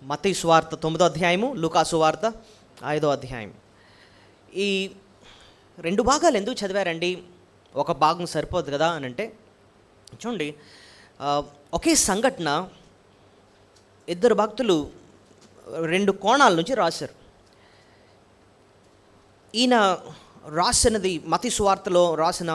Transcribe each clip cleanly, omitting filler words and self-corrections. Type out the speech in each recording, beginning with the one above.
మత్తయి సువార్త 9వ అధ్యాయము, లూకా సువార్త 5వ అధ్యాయం. ఈ రెండు భాగాలు ఎందుకు చదివారండి? ఒక భాగం సరిపోదు కదా అని అంటే, చూడండి, ఒకే సంఘటన ఇద్దరు భక్తులు రెండు కోణాల నుంచి రాశారు. ఈయన రాసినది మత్తయి సువార్తలో రాసిన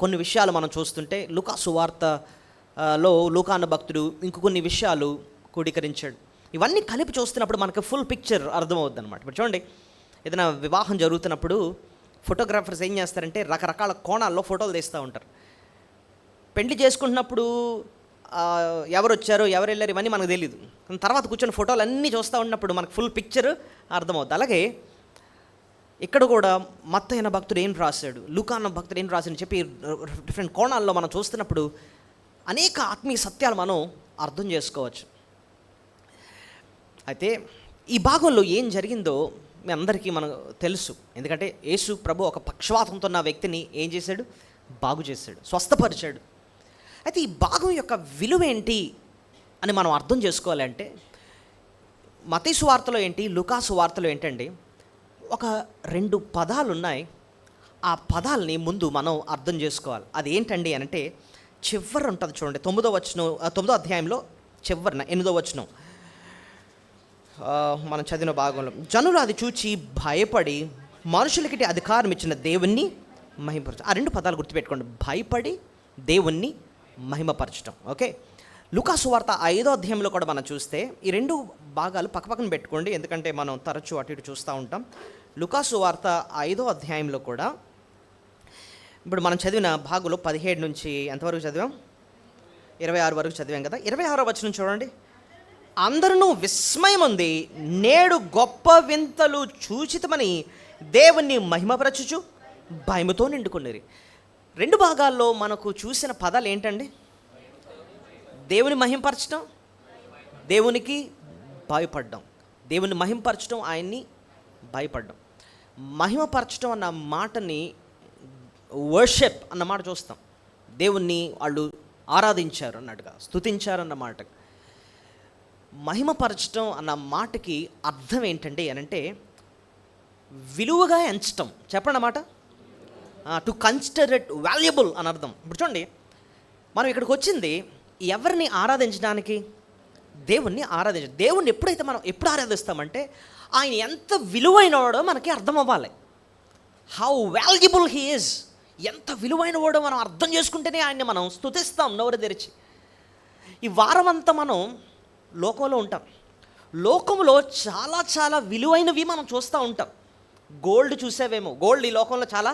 కొన్ని విషయాలు మనం చూస్తుంటే, లూకా సువార్తలో లూకా అన్న భక్తుడు ఇంకొన్ని విషయాలు కూడీకరించాడు. ఇవన్నీ కలిపి చూస్తున్నప్పుడు మనకు ఫుల్ పిక్చర్ అర్థమవుద్ది అనమాట. ఇప్పుడు చూడండి, ఏదైనా వివాహం జరుగుతున్నప్పుడు ఫోటోగ్రాఫర్స్ ఏం చేస్తారంటే రకరకాల కోణాల్లో ఫోటోలు తీస్తూ ఉంటారు. పెళ్లి చేసుకుంటున్నప్పుడు ఎవరు వచ్చారు, ఎవరు వెళ్ళారు, ఇవన్నీ మనకు తెలియదు. తర్వాత కూర్చొని ఫోటోలు అన్నీ చూస్తూ ఉన్నప్పుడు మనకు ఫుల్ పిక్చర్ అర్థమవుద్ది. అలాగే ఇక్కడ కూడా మత్తయి అన్న భక్తుడు ఏం రాశాడు, లూకా అన్న భక్తుడు ఏం రాశాడని చెప్పి డిఫరెంట్ కోణాల్లో మనం చూస్తున్నప్పుడు అనేక ఆత్మీయ సత్యాలు మనం అర్థం చేసుకోవచ్చు. అయితే ఈ భాగంలో ఏం జరిగిందో మీ అందరికీ మనకు తెలుసు. ఎందుకంటే యేసు ప్రభు ఒక పక్షవాతంతో ఉన్న వ్యక్తిని ఏం చేశాడు? బాగు చేశాడు, స్వస్థపరిచాడు. అయితే ఈ భాగం యొక్క విలువ ఏంటి అని మనం అర్థం చేసుకోవాలంటే, మత్తయి సువార్తలో ఏంటి, లూకా సువార్తలో ఏంటండి, ఒక రెండు పదాలు ఉన్నాయి. ఆ పదాలని ముందు మనం అర్థం చేసుకోవాలి. అది ఏంటండి అని అంటే, చివరి ఉంటుంది చూడండి, 9వ అధ్యాయంలో చివరిన 8వ వచనం మనం చదివిన భాగంలో, జనులు అది చూచి భయపడి మనుషులకి అధికారం ఇచ్చిన దేవుణ్ణి మహిమపరచడం. ఆ రెండు పదాలు గుర్తుపెట్టుకోండి, భయపడి దేవుణ్ణి మహిమపరచడం. ఓకే, లూకా సువార్త 5వ అధ్యాయంలో కూడా మనం చూస్తే ఈ రెండు భాగాలు పక్కపక్కన పెట్టుకోండి, ఎందుకంటే మనం తరచూ అటు ఇటు చూస్తూ ఉంటాం. లూకా సువార్త 5వ అధ్యాయంలో కూడా ఇప్పుడు మనం చదివిన భాగంలో 17 నుంచి ఎంతవరకు చదివాం? 26 వరకు చదివాం కదా. 26వ వచనం చూడండి, అందరూ విస్మయం ఉంది, నేడు గొప్ప వింతలు చూచితమని దేవుణ్ణి మహిమపరచుచు భయముతో నిండుకునేరి. రెండు భాగాల్లో మనకు చూసిన పదాలు ఏంటండి? దేవుని మహిమపరచడం, దేవునికి భయపడడం. దేవుని మహిమపరచడం, ఆయన్ని భయపడడం. మహిమపరచడం అన్న మాటని వర్షిప్ అన్న మాట చూస్తాం. దేవుణ్ణి వాళ్ళు ఆరాధించారు అన్నట్టుగా, స్తుతించారు అన్న మాట. మహిమపరచడం అన్న మాటకి అర్థం ఏంటండి అని అంటే, విలువగా ఎంచటం. చెప్పండి అన్నమాట, టు కన్సిడర్ ఇట్ వాల్యుబుల్ అని అర్థం. ఇప్పుడు చూడండి, మనం ఇక్కడికి వచ్చింది ఎవరిని ఆరాధించడానికి? దేవుణ్ణి ఆరాధించడం. దేవుణ్ణి ఎప్పుడైతే మనం ఎప్పుడు ఆరాధిస్తామంటే, ఆయన ఎంత విలువైన వాడో మనకి అర్థం అవ్వాలి. హౌ వాల్యుబుల్ హీ ఈజ్, ఎంత విలువైన వాడో మనం అర్థం చేసుకుంటేనే ఆయన్ని మనం స్తుతిస్తాం నోరు తెరిచి. ఈ వారం అంతా మనం లోకంలో ఉంటాం. లోకంలో చాలా చాలా విలువైనవి మనం చూస్తూ ఉంటాం. గోల్డ్ చూసేవేమో, గోల్డ్ ఈ లోకంలో చాలా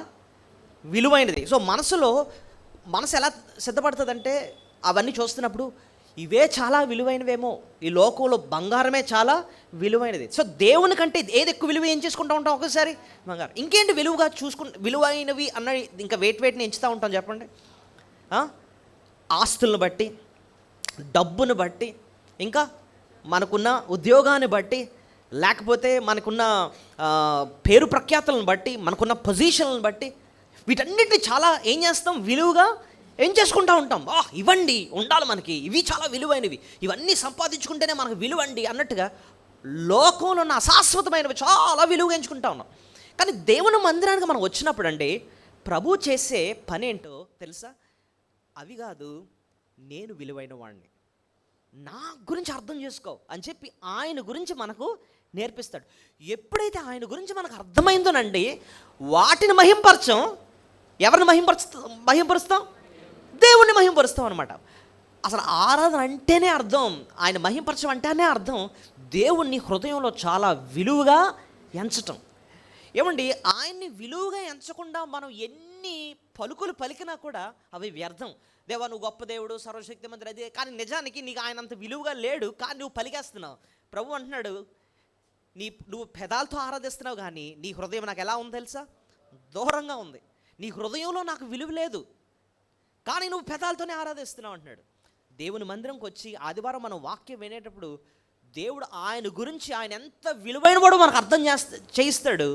విలువైనది. సో మనసు ఎలా సిద్ధపడుతుందంటే, అవన్నీ చూస్తున్నప్పుడు ఇవే చాలా విలువైనవేమో, ఈ లోకంలో బంగారమే చాలా విలువైనది. సో దేవుని కంటే ఏది ఎక్కువ విలువ ఏం చేసుకుంటూ ఉంటాం? ఒకసారి బంగారం. ఇంకేంటి విలువగా విలువైనవి అన్న ఇంకా వేటిని ఎంచుతూ ఉంటాం చెప్పండి? ఆస్తులను బట్టి, డబ్బును బట్టి, ఇంకా మనకున్న ఉద్యోగాన్ని బట్టి, లేకపోతే మనకున్న పేరు ప్రఖ్యాతులను బట్టి, మనకున్న పొజిషన్లను బట్టి, వీటన్నిటిని చాలా ఏం చేస్తాం? విలువగా ఏం చేసుకుంటూ ఉంటాం. ఇవ్వండి, ఉండాలి మనకి, ఇవి చాలా విలువైనవి, ఇవన్నీ సంపాదించుకుంటేనే మనకు విలువండి అన్నట్టుగా లోకంలో ఉన్న అశాశ్వతమైనవి చాలా విలువగా ఎంచుకుంటా ఉన్నాం. కానీ దేవుని మందిరానికి మనం వచ్చినప్పుడు అండి, ప్రభు చేసే పని ఏంటో తెలుసా? అవి కాదు, నేను విలువైన వాడిని, నా గురించి అర్థం చేసుకో అని చెప్పి ఆయన గురించి మనకు నేర్పిస్తాడు. ఎప్పుడైతే ఆయన గురించి మనకు అర్థమైందోనండి, వాటిని మహింపరచం. ఎవరిని మహింపరుస్తాం? దేవుణ్ణి మహింపరుస్తాం అనమాట. అసలు ఆరాధన అంటేనే అర్థం, ఆయన మహింపరచడం అంటేనే అర్థం దేవుణ్ణి హృదయంలో చాలా విలువగా ఎంచటం. ఏమండి, ఆయన్ని విలువగా ఎంచకుండా మనం ఎన్ని పలుకులు పలికినా కూడా అవి వ్యర్థం. దేవా నువ్వు గొప్ప దేవుడు, సర్వశక్తి మంత్రి, అదే, కానీ నిజానికి నీకు ఆయన అంత విలువగా లేడు, కానీ నువ్వు పలికేస్తున్నావు. ప్రభు అంటున్నాడు, నువ్వు పెదాలతో ఆరాధిస్తున్నావు, కానీ నీ హృదయం నాకు ఎలా ఉంది తెలుసా? దూరంగా ఉంది. నీ హృదయంలో నాకు విలువ లేదు, కానీ నువ్వు పెదాలతోనే ఆరాధిస్తున్నావు అంటున్నాడు. దేవుని మందిరంకి వచ్చి ఆదివారం మనం వాక్యం వినేటప్పుడు దేవుడు ఆయన గురించి, ఆయన ఎంత విలువైన వాడో మనకు అర్థం చేయిస్తాడు.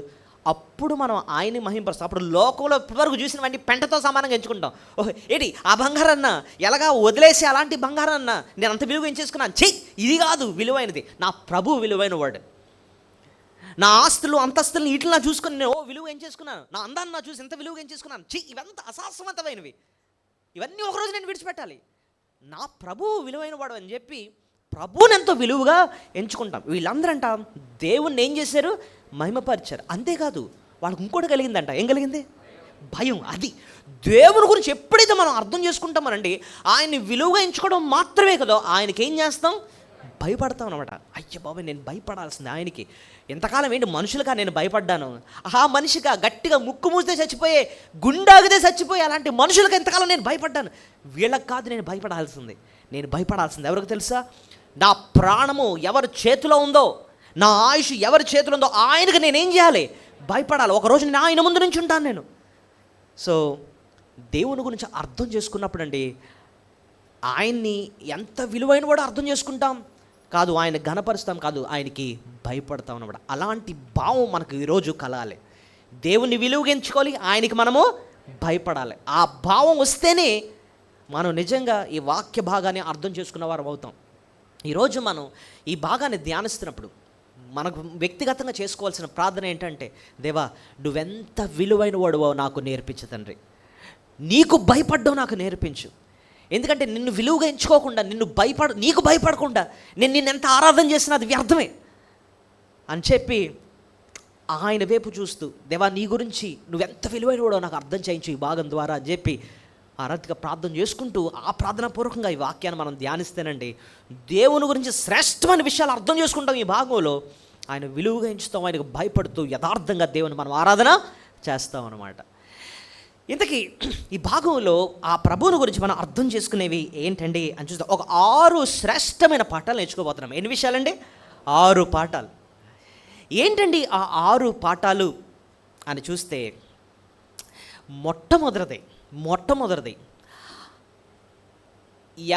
అప్పుడు మనం ఆయన్ని మహింపరుస్తాం. అప్పుడు లోకంలో ఇప్పటివరకు చూసినవన్నీ పెంటతో సమానంగా ఎంచుకుంటాం. ఓహో ఏంటి ఆ బంగారం అన్న ఎలాగా వదిలేసి అలాంటి బంగారం అన్న నేను అంత విలువ ఎంచేసుకున్నాను, ఇది కాదు విలువైనది, నా ప్రభు విలువైన వాడు. నా ఆస్తులు అంతస్తులను వీటిని నా చూసుకొని నేను విలువ ఏం చేసుకున్నాను, నా అందాన్ని నా చూసి ఎంత విలువ ఏం చేసుకున్నాను, ఇవంతా అశాశ్వతమైనవి, ఇవన్నీ ఒకరోజు నేను విడిచిపెట్టాలి. నా ప్రభువు విలువైన వాడు అని చెప్పి ప్రభువుని ఎంతో విలువగా ఎంచుకుంటాం. వీళ్ళందరూ అంట దేవుణ్ణి ఏం చేశారు, మహిమపరిచారు. అంతేకాదు వాళ్ళకి ఇంకోటి కలిగిందంట. ఏం కలిగింది? భయం. అది దేవుని గురించి ఎప్పుడైతే మనం అర్థం చేసుకుంటామనండి, ఆయన్ని విలువగా ఎంచుకోవడం మాత్రమే కదా, ఆయనకి ఏం చేస్తాం, భయపడతాం అనమాట. అయ్య బాబాయ్ నేను భయపడాల్సింది ఆయనకి. ఎంతకాలం ఏంటి మనుషులుగా నేను భయపడ్డాను, ఆ మనిషిగా గట్టిగా ముక్కు మూస్తే చచ్చిపోయే, గుండాగితే చచ్చిపోయే అలాంటి మనుషులకు ఎంతకాలం నేను భయపడ్డాను, వీళ్ళకి కాదు నేను భయపడాల్సింది. నేను భయపడాల్సింది ఎవరికి తెలుసా? నా ప్రాణము ఎవరి చేతిలో ఉందో, నా ఆయుష్ ఎవరి చేతిలో ఉందో ఆయనకు నేనేం చేయాలి, భయపడాలి. ఒకరోజు నేను ఆయన ముందు నుంచి ఉంటాను నేను. సో దేవుని గురించి అర్థం చేసుకున్నప్పుడు అండి, ఆయన్ని ఎంత విలువైన వాడో అర్థం చేసుకుంటాం కాదు, ఆయన ఘనపరుస్తాం కాదు, ఆయనకి భయపడతాం అన్నమాట. అలాంటి భావం మనకు ఈరోజు కలాలి. దేవుని విలువగా ఎంచుకోవాలి, ఆయనకి మనము భయపడాలి. ఆ భావం వస్తేనే మనం నిజంగా ఈ వాక్య భాగాన్ని అర్థం చేసుకున్న వారు అవుతాం. ఈరోజు మనం ఈ భాగాన్ని ధ్యానిస్తున్నప్పుడు మనకు వ్యక్తిగతంగా చేసుకోవాల్సిన ప్రార్థన ఏంటంటే, దేవా నువ్వెంత విలువైన వాడువో నాకు నేర్పించు తండ్రి, నీకు భయపడ్డావు నాకు నేర్పించు. ఎందుకంటే నిన్ను విలువగా ఎంచుకోకుండా, నీకు భయపడకుండా నేను నిన్నెంత ఆరాధన చేసినా అది వ్యర్థమే అని చెప్పి ఆయన వైపు చూస్తూ, దేవా నీ గురించి నువ్వెంత విలువైన వాడో నాకు అర్థం చేయించు ఈ భాగం ద్వారా అని చెప్పి ఆరాధిక ప్రార్థన చేసుకుంటూ ఆ ప్రార్థనాపూర్వకంగా ఈ వాక్యాన్ని మనం ధ్యానిస్తేనండి, దేవుని గురించి శ్రేష్టమైన విషయాలు అర్థం చేసుకుంటాం. ఈ భాగంలో ఆయన విలువగా ఎంచుతాం, ఆయనకు భయపడుతూ యథార్థంగా దేవుని మనం ఆరాధన చేస్తాం అన్నమాట. ఇంతకీ ఈ భాగంలో ఆ ప్రభువుని గురించి మనం అర్థం చేసుకునేవి ఏంటండి అని చూస్తాం. ఒక 6 శ్రేష్టమైన పాఠాలు నేర్చుకోబోతున్నాం. ఎన్ని విషయాలండి? 6 పాఠాలు. ఏంటండి ఆ 6 పాఠాలు అని చూస్తే, మొట్టమొదటిది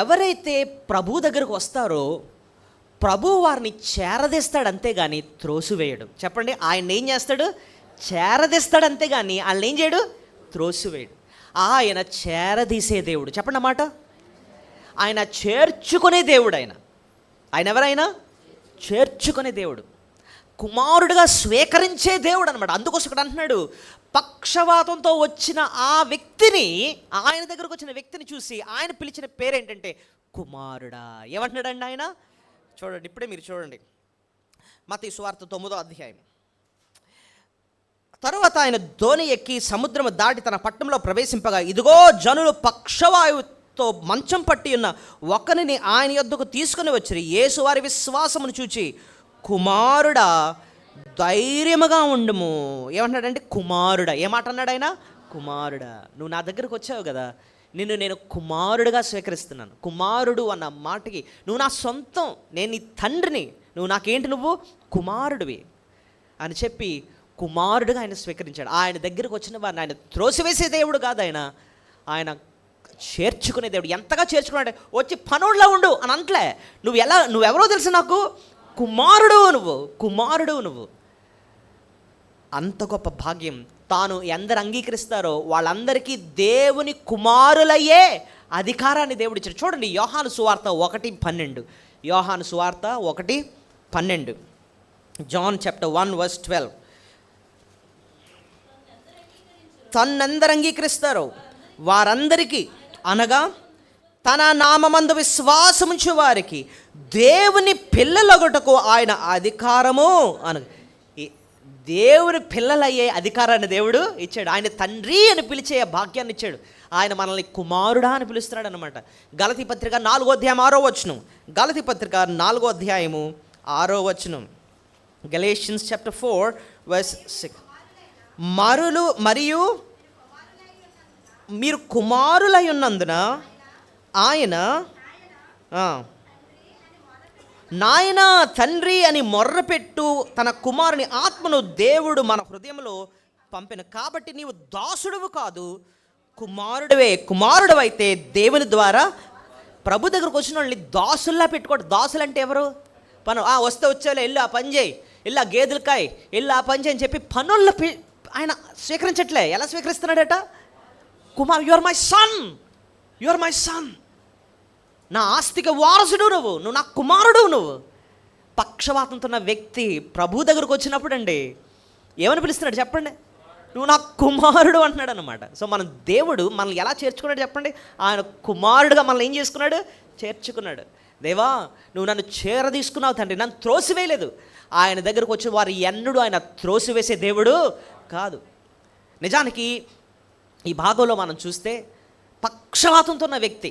ఎవరైతే ప్రభు దగ్గరకు వస్తారో ప్రభు వారిని చేరదీస్తాడు, అంతేగాని త్రోసివేయడు. చెప్పండి, ఆయన ఏం చేస్తాడు? చేరదీస్తాడు, అంతేగాని వాళ్ళని ఏం చేయడు? త్రోసివేయడు. ఆయన చేరదీసే దేవుడు. చెప్పండి అన్నమాట. ఆయన చేర్చుకునే దేవుడు. ఆయన ఎవరైనా చేర్చుకునే దేవుడు, కుమారుడిగా స్వీకరించే దేవుడు అనమాట. అందుకోసం ఇక్కడ అంటున్నాడు, పక్షవాతంతో వచ్చిన ఆ వ్యక్తిని, ఆయన దగ్గరకు వచ్చిన వ్యక్తిని చూసి ఆయన పిలిచిన పేరేంటంటే కుమారుడా. ఏమంటున్నాడండి ఆయన? చూడండి, ఇప్పుడే మీరు చూడండి, మత్తయి సువార్త 9వ అధ్యాయం. తరువాత ఆయన ధోని ఎక్కి సముద్రము దాటి తన పట్టణంలో ప్రవేశింపగా, ఇదిగో జనులు పక్షవాయువుతో మంచం పట్టి ఉన్న ఒకరిని ఆయన యొద్దకు తీసుకుని వచ్చిరి. యేసు వారి విశ్వాసమును చూచి, కుమారుడా ధైర్యముగా ఉండుము. ఏమంటున్నాడంటే కుమారుడా. ఏమాట అన్నాడు ఆయన? కుమారుడా, నువ్వు నా దగ్గరకు వచ్చావు కదా, నేను కుమారుడుగా స్వీకరిస్తున్నాను. కుమారుడు అన్న మాటకి నువ్వు నా సొంతం, నేను నీ తండ్రిని, నువ్వు నాకేంటి, నువ్వు కుమారుడివి అని చెప్పి కుమారుడుగా ఆయన స్వీకరించాడు. ఆయన దగ్గరకు వచ్చిన వారిని ఆయన త్రోసివేసే దేవుడు కాదు, ఆయన చేర్చుకునే దేవుడు. ఎంతగా చేర్చుకున్నాడు, వచ్చి పనుల్లో ఉండు అని అంటలే. నువ్వెవరో తెలుసు నాకు, కుమారుడు నువ్వు. అంత గొప్ప భాగ్యం. తాను ఎందరు అంగీకరిస్తారో వాళ్ళందరికీ దేవుని కుమారులయ్యే అధికారాన్ని దేవుడు ఇచ్చాడు. చూడండి, యోహాను సువార్త 1:12. యోహాను సువార్త 1:12. John chapter 1:12. తన్నెందరు అంగీకరిస్తారో వారందరికీ, అనగా తన నామమందు విశ్వాసముంచు వారికి దేవుని పిల్లలొగటకు ఆయన అధికారము దేవుని పిల్లలయ్యే అధికారాన్ని దేవుడు ఇచ్చాడు. ఆయన తండ్రి అని పిలిచే భాగ్యాన్ని ఇచ్చాడు. ఆయన మనల్ని కుమారుడా అని పిలుస్తున్నాడు అనమాట. గలతీ పత్రిక 4వ అధ్యాయం 6వ వచనం. గలతీ పత్రిక 4వ అధ్యాయము 6వ వచనం. Galatians chapter 4:6. మరియు మీరు కుమారులై ఉన్నందున ఆయన నాయనా తండ్రి అని మొర్రపెట్టు తన కుమారుని ఆత్మను దేవుడు మన హృదయంలో పంపిన. కాబట్టి నీవు దాసుడువు కాదు, కుమారుడివే. కుమారుడు అయితే దేవుని ద్వారా ప్రభు దగ్గరకు వచ్చిన వాళ్ళని దాసుల్లా పెట్టుకోడు. దాసులు అంటే ఎవరు? వస్తే వచ్చేవాళ్ళు వెళ్ళు ఆ పని చేయి, వెళ్ళి ఆ గేదెలకాయ వెళ్ళి ఆ పని చేయని చెప్పి పనుల్లో ఆయన స్వీకరించట్లే. ఎలా స్వీకరిస్తున్నాడట? Kumar, you are my son, you are my son, నా ఆస్తికి వారసుడు నువ్వు నా కుమారుడు నువ్వు. పక్షవాతంతో ఉన్న వ్యక్తి ప్రభు దగ్గరకు వచ్చినప్పుడు అండి ఏమని పిలుస్తున్నాడు చెప్పండి? నువ్వు నా కుమారుడు అంటున్నాడు అనమాట. సో మన దేవుడు మనల్ని ఎలా చేర్చుకున్నాడు చెప్పండి? ఆయన కుమారుడుగా మనల్ని ఏం చేసుకున్నాడు? చేర్చుకున్నాడు. దేవా, నువ్వు నన్ను చేరదీసుకున్నావు తండ్రి, నన్ను త్రోసివేయలేదు. ఆయన దగ్గరకు వచ్చిన వారు ఎన్నడూ ఆయన త్రోసివేసే దేవుడు కాదు. నిజానికి ఈ భాగంలో మనం చూస్తే పక్షవాతంతో ఉన్న వ్యక్తి,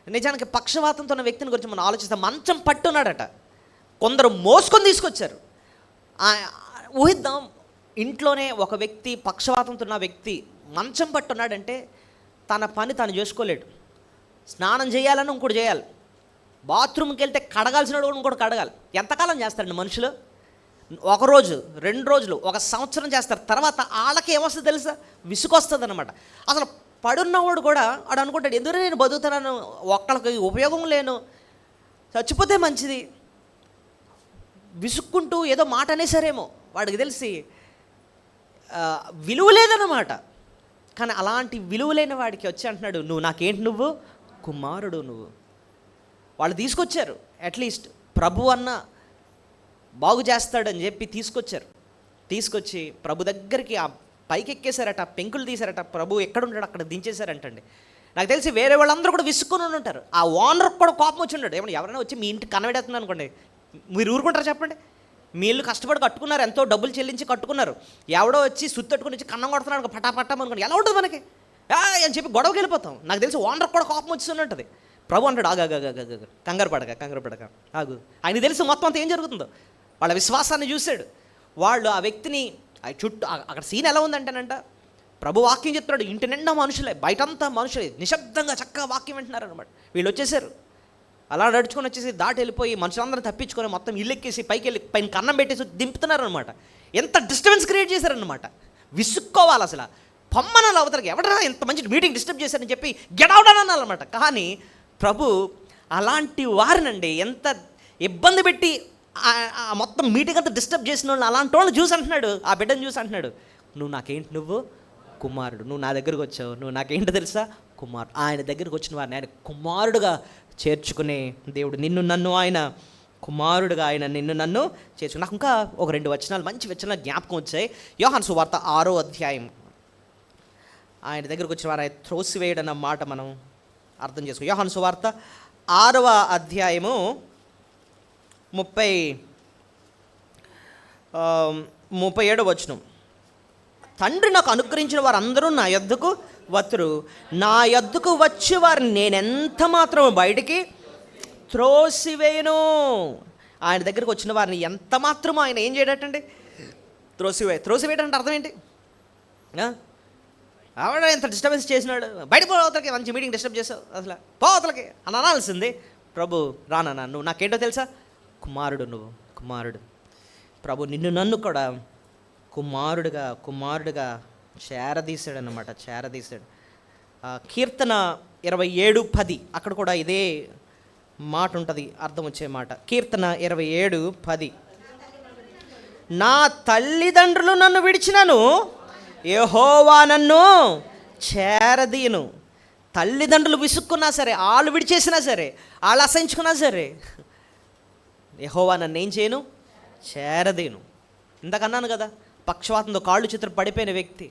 నిజానికి పక్షవాతంతో ఉన్న వ్యక్తిని గురించి మనం ఆలోచిస్తే మంచం పట్టున్నాడట. కొందరు మోసుకొని తీసుకొచ్చారు. ఊహిద్దాం, ఇంట్లోనే ఒక వ్యక్తి పక్షవాతంతో ఉన్న వ్యక్తి మంచం పట్టున్నాడంటే తన పని తను చేసుకోలేడు. స్నానం చేయాలని ఇంకోటి చేయాలి, బాత్రూమ్కి వెళ్తే కడగాల్సిన ఇంకోటి కడగాలి. ఎంతకాలం చేస్తారండి మనుషులు? 1 రోజు 2 రోజులు 1 సంవత్సరం చేస్తారు. తర్వాత వాళ్ళకి ఏమొస్తుంది తెలుసా? విసుకొస్తుంది అనమాట. అసలు పడున్నవాడు కూడా వాడు అనుకుంటాడు, ఎందుకు నేను బతుకుతున్నాను, ఒక్కళ్ళకి ఉపయోగం లేను, చచ్చిపోతే మంచిది. విసుక్కుంటూ ఏదో మాట అనేసారేమో, వాడికి తెలిసి విలువ లేదన్నమాట. కానీ అలాంటి విలువ లేని వాడికి వచ్చి అంటున్నాడు, నువ్వు నాకేంటి, నువ్వు కుమారుడు నువ్వు. వాళ్ళు తీసుకొచ్చారు, అట్లీస్ట్ ప్రభు అన్న బాగు చేస్తాడని చెప్పి తీసుకొచ్చారు. తీసుకొచ్చి ప్రభు దగ్గరికి ఆ పైకి ఎక్కేశారట, పెంకులు తీశారట. ప్రభు ఎక్కడ ఉంటాడు అక్కడ దించేశారంటండి. నాకు తెలిసి వేరే వాళ్ళందరూ కూడా విసుక్కుని ఉంటారు. ఆ ఓనర్కి కూడా కోపం వచ్చి ఉన్నాడు. ఏమన్నా ఎవరైనా వచ్చి మీ ఇంటికి కనబడేస్తుంది అనుకోండి, మీరు ఊరుకుంటారా చెప్పండి? మీ ఇల్లు కష్టపడి కట్టుకున్నారు, ఎంతో డబ్బులు చెల్లించి కట్టుకున్నారు. ఎవడో వచ్చి సుత్తట్టుకుని వచ్చి కన్నం కొడుతున్నాడు, పటాపట్టం అనుకోండి, ఎలా ఉంటుంది మనకి అని చెప్పి గొడవకి వెళ్ళిపోతాం. నాకు తెలిసి ఓనర్కి కూడా కోపం వచ్చి ఉంటుంది. ప్రభు అంటాడు, ఆగాగాగాగా, కంగారు పడక ఆగు. ఆయన తెలుసు మొత్తం అంతా ఏం జరుగుతుందో. వాళ్ళ విశ్వాసాన్ని చూశాడు. వాళ్ళు ఆ వ్యక్తిని చుట్టూ అక్కడ సీన్ ఎలా ఉందంటేనంట, ప్రభు వాక్యం చెప్తున్నాడు, ఇంటి నిండా మనుషులే, బయటంతా మనుషులే, నిశ్శబ్దంగా చక్కగా వాక్యం వింటున్నారు అనమాట. వీళ్ళు వచ్చేసారు, అలా నడుచుకొని వచ్చేసి దాటి వెళ్ళిపోయి మనుషులందరూ తప్పించుకొని మొత్తం ఇల్లు ఎక్కేసి పైకి వెళ్ళి పైన కన్నం పెట్టేసి దింపుతున్నారు అనమాట. ఎంత డిస్టర్బెన్స్ క్రియేట్ చేశారనమాట. విసుక్కోవాలి అసలు, పొమ్మనాలి అవతలకి, ఎవడరా ఇంత మంచి మీటింగ్ డిస్టర్బ్ చేశారని చెప్పి గెట్ అవుట్ అని అనాలన్నమాట. కానీ ప్రభు అలాంటి వారినండి ఎంత ఇబ్బంది పెట్టి మొత్తం మీటింగ్ అంతా డిస్టర్బ్ చేసిన వాళ్ళని, అలాంటి వాళ్ళని చూసి అంటున్నాడు, ఆ బిడ్డను చూసి అంటున్నాడు, నువ్వు నాకేంటి, నువ్వు కుమారుడు, నువ్వు నా దగ్గరకు వచ్చావు, నువ్వు నాకేంటో తెలుసా, కుమారుడు. ఆయన దగ్గరకు వచ్చిన వారిని ఆయన కుమారుడుగా చేర్చుకునే దేవుడు. నిన్ను నన్ను ఆయన కుమారుడుగా, ఆయన నిన్ను నన్ను చేర్చుకుని. నాకు ఇంకా ఒక 2 వచనాలు, మంచి వచనాలు జ్ఞాపకం వచ్చాయి. యోహాను సువార్త 6వ అధ్యాయం. ఆయన దగ్గరకు వచ్చిన వారు ఆయన త్రోసివేయడం అన్న మాట మనం అర్థం చేసుకో. యోహాను సువార్త 6వ అధ్యాయము 37వ వచనం. తండ్రి నాకు అనుగ్రహించిన వారు అందరూ నా యొద్దకు వత్తురు, నా యొద్దకు వచ్చి వారిని నేనెంత మాత్రం బయటికి త్రోసివేయను. ఆయన దగ్గరకు వచ్చిన వారిని ఎంత మాత్రం ఆయన ఏం చేయడటండి, త్రోసివేయడం అంటే అర్థం ఏంటి? ఆవిడ ఎంత డిస్టర్బెన్స్ చేసినాడు, బయట పోవతలకి, మంచి మీటింగ్ డిస్టర్బ్ చేసావు, అసలు పోవతలకి అని అనాల్సింది. ప్రభు, రానా నువ్వు నాకేంటో తెలుసా, కుమారుడు, నువ్వు కుమారుడు. ప్రభు నిన్ను నన్ను కూడా కుమారుడుగా చేరదీశాడు అన్నమాట, చేరదీశాడు. కీర్తన 27:10 అక్కడ కూడా ఇదే మాట ఉంటుంది, అర్థం వచ్చే మాట. కీర్తన 27:10, నా తల్లిదండ్రులు నన్ను విడిచినను యెహోవా నన్ను చేరదీయును. తల్లిదండ్రులు విసుక్కున్నా సరే, వాళ్ళు విడిచేసినా సరే, వాళ్ళు అసహించుకున్నా సరే, యెహోవా నన్ను ఏం చేయను, చేరదీయును. ఇంతకన్నాను కదా, పక్షవాతంతో కాళ్ళు చేతులు పడిపోయిన వ్యక్తి,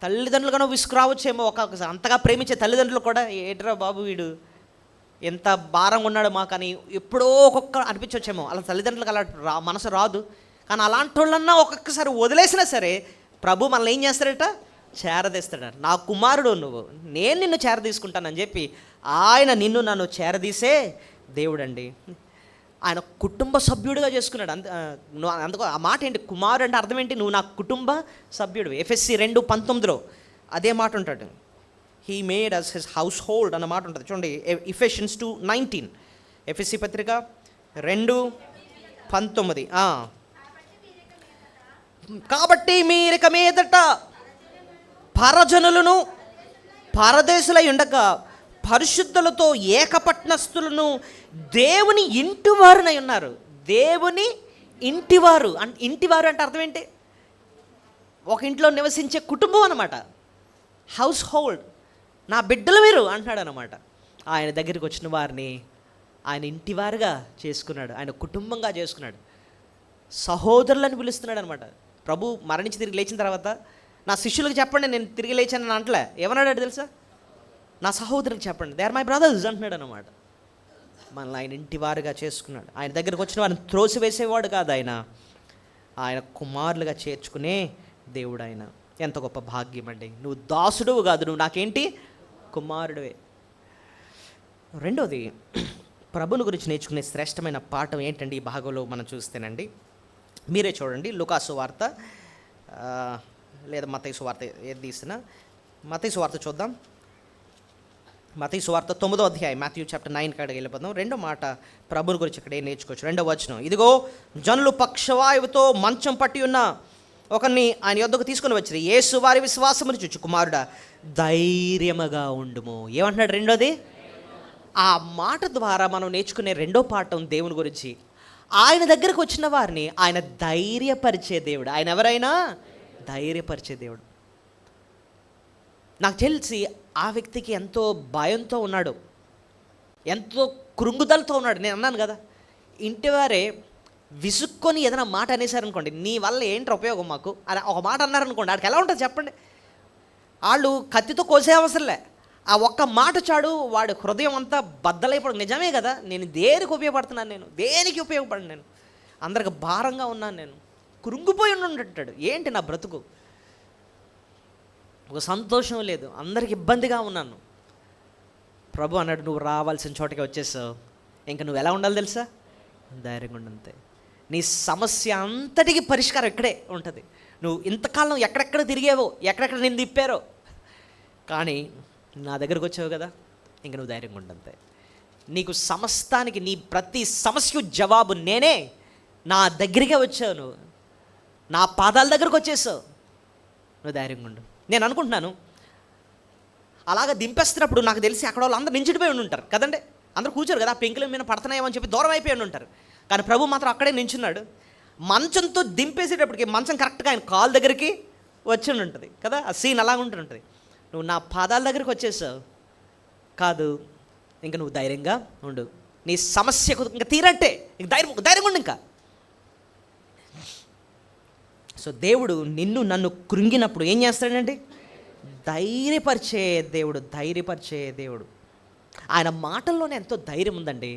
తల్లిదండ్రులు కన్నా విసుకు రావచ్చేమో, ఒక్కొక్కసారి అంతగా ప్రేమించే తల్లిదండ్రులు కూడా, ఏట్రా బాబు వీడు ఎంత భారంగా ఉన్నాడు మాకు అని ఎప్పుడో ఒక్కొక్క అనిపించవచ్చేమో. అలా తల్లిదండ్రులకు అలా మనసు రాదు. కానీ అలాంటి వాళ్ళన్నా ఒక్కొక్కసారి వదిలేసినా సరే ప్రభు మనల్ని ఏం చేస్తాడట, చేరదీస్తాడు. నా కుమారుడు నువ్వు, నేను నిన్ను చేరదీసుకుంటానని చెప్పి ఆయన నిన్ను నన్ను చేరదీసే దేవుడండి. ఆయన కుటుంబ సభ్యుడిగా చేసుకున్నాడు. అందుకో ఆ మాట ఏంటి, కుమారుడు అంటే అర్థం ఏంటి, నువ్వు నా కుటుంబ సభ్యుడు. ఎఫెస్సి 2:19 అదే మాట ఉంటాడు. He made us his household అన్న మాట ఉంటుంది చూడండి. ఎఫెషియన్స్ 2:19, ఎఫెస్సి పత్రిక 2:19. కాబట్టి మీరిక మీదట పరజనులను పరదేశులై ఉండక పరిశుద్ధులతో ఏకపట్నస్తులను దేవుని ఇంటి వారినై ఉన్నారు. దేవుని ఇంటివారు ఇంటివారు అంటే అర్థం ఏంటి? ఒక ఇంట్లో నివసించే కుటుంబం అన్నమాట. హౌస్ హోల్డ్, నా బిడ్డలు మీరు అంటున్నాడు అనమాట. ఆయన దగ్గరికి వచ్చిన వారిని ఆయన ఇంటివారుగా చేసుకున్నాడు, ఆయన కుటుంబంగా చేసుకున్నాడు, సహోదరులను పిలుస్తున్నాడు అనమాట. ప్రభు మరణించి తిరిగి లేచిన తర్వాత నా శిష్యులకు చెప్పండి నేను తిరిగి లేచానని అంటలే, ఏమన్నాడు తెలుసా? నా సహోదరులకు చెప్పండి, దే ఆర్ మై బ్రదర్స్ అంటున్నాడు అనమాట. మనల్ని ఆయన ఇంటివారుగా చేసుకున్నాడు. ఆయన దగ్గరికి వచ్చిన వారిని త్రోసివేసేవాడు కాదు, ఆయన కుమారులుగా చేర్చుకునే దేవుడు ఆయన. ఎంత గొప్ప భాగ్యం అండి. నువ్వు దాసుడువు కాదు, నువ్వు నాకేంటి? కుమారుడివే. రెండోది, ప్రభుని గురించి నేర్చుకునే శ్రేష్టమైన పాఠం ఏంటండి ఈ భాగంలో మనం చూస్తేనండి? మీరే చూడండి, లూకాసు వార్త లేదా మత్తయి సువార్త, ఏది తీసినా మత్తయి సువార్త చూద్దాం. మత్తయి సువార్త 9వ అధ్యాయం, మాథ్యూ చాప్టర్ 9 కాడికి వెళ్ళిపోదాం. రెండో మాట ప్రభుని గురించి ఇక్కడ ఏం నేర్చుకోవచ్చు? 2వ వచనం, ఇదిగో జనులు పక్షవాయువుతో మంచం పట్టి ఉన్న ఒకరిని ఆయన యొద్దకు తీసుకుని వచ్చిరి. యేసు వారి విశ్వాసమును చూచి, కుమారుడా ధైర్యముగా ఉండుము. ఏమంటున్నాడు? రెండోది, ఆ మాట ద్వారా మనం నేర్చుకునే రెండో పాఠం దేవుని గురించి, ఆయన దగ్గరకు వచ్చిన వారిని ఆయన ధైర్యపరిచే దేవుడు. ఆయన ఎవరైనా ధైర్యపరిచే దేవుడు. నాకు తెలిసి ఆ వ్యక్తికి ఎంతో భయంతో ఉన్నాడు, ఎంతో కృంగుదలతో ఉన్నాడు. నేను అన్నాను కదా, ఇంటివారే విసుక్కొని ఏదైనా మాట అనేసారనుకోండి, నీ వల్ల ఏంటి ఉపయోగం మాకు అని ఒక మాట అన్నారనుకోండి, ఆడికి ఎలా ఉంటుంది చెప్పండి? వాళ్ళు కత్తితో కోసే అవసరంలే, ఆ ఒక్క మాట చాడు వాడి హృదయం అంతా బద్దలైపోవడం. నిజమే కదా, నేను దేనికి ఉపయోగపడుతున్నాను? నేను దేనికి ఉపయోగపడను? నేను అందరికి భారంగా ఉన్నాను, నేను కృంగిపోయి ఉండుంటాడు. ఏంటి నా బ్రతుకు? ఒక సంతోషం లేదు, అందరికి ఇబ్బందిగా ఉన్నాను. ప్రభు అన్నాడు, నువ్వు రావాల్సిన చోటకి వచ్చేసావు, ఇంకా నువ్వు ఎలా ఉండాలి తెలుసా? ధైర్యంగా ఉండంతే. నీ సమస్య అంతటికి పరిష్కారం ఇక్కడే ఉంటుంది. నువ్వు ఇంతకాలం ఎక్కడెక్కడ తిరిగావో, ఎక్కడెక్కడ నేను తిప్పారో, కానీ నా దగ్గరకు వచ్చావు కదా, ఇంక నువ్వు ధైర్యంగా ఉండంతే. నీకు సమస్తానికి, నీ ప్రతి సమస్యకు జవాబు నేనే. నా దగ్గరికే వచ్చావు, నువ్వు నా పాదాల దగ్గరకు వచ్చేసావు, నువ్వు ధైర్యంగా ఉండు. నేను అనుకుంటున్నాను, అలాగ దింపేస్తున్నప్పుడు నాకు తెలిసి అక్కడ వాళ్ళు అందరూ నించుడిపోయి ఉంటారు కదండి, అందరూ కూర్చోరు కదా, పెంకుల మీద పడుతున్నాయేమని చెప్పి దూరం అయిపోయి ఉంటారు. కానీ ప్రభు మాత్రం అక్కడే నించున్నాడు. మంచంతో దింపేసేటప్పటికి మంచం కరెక్ట్గా ఆయన కాలు దగ్గరికి వచ్చి ఉంటుంది కదా, ఆ సీన్ అలాగ ఉంటుంటుంది. నువ్వు నా పాదాల దగ్గరికి వచ్చేసావు కాదు, ఇంకా నువ్వు ధైర్యంగా ఉండు, నీ సమస్యకు ఇంకా తీరట్టే, ఇంక ధైర్యంగా ఉండు ఇంకా. సో దేవుడు నిన్ను నన్ను కృంగినప్పుడు ఏం చేస్తాడండి? ధైర్యపరిచే దేవుడు, ధైర్యపరిచే దేవుడు. ఆయన మాటల్లోనే ఎంతో ధైర్యం ఉందండి,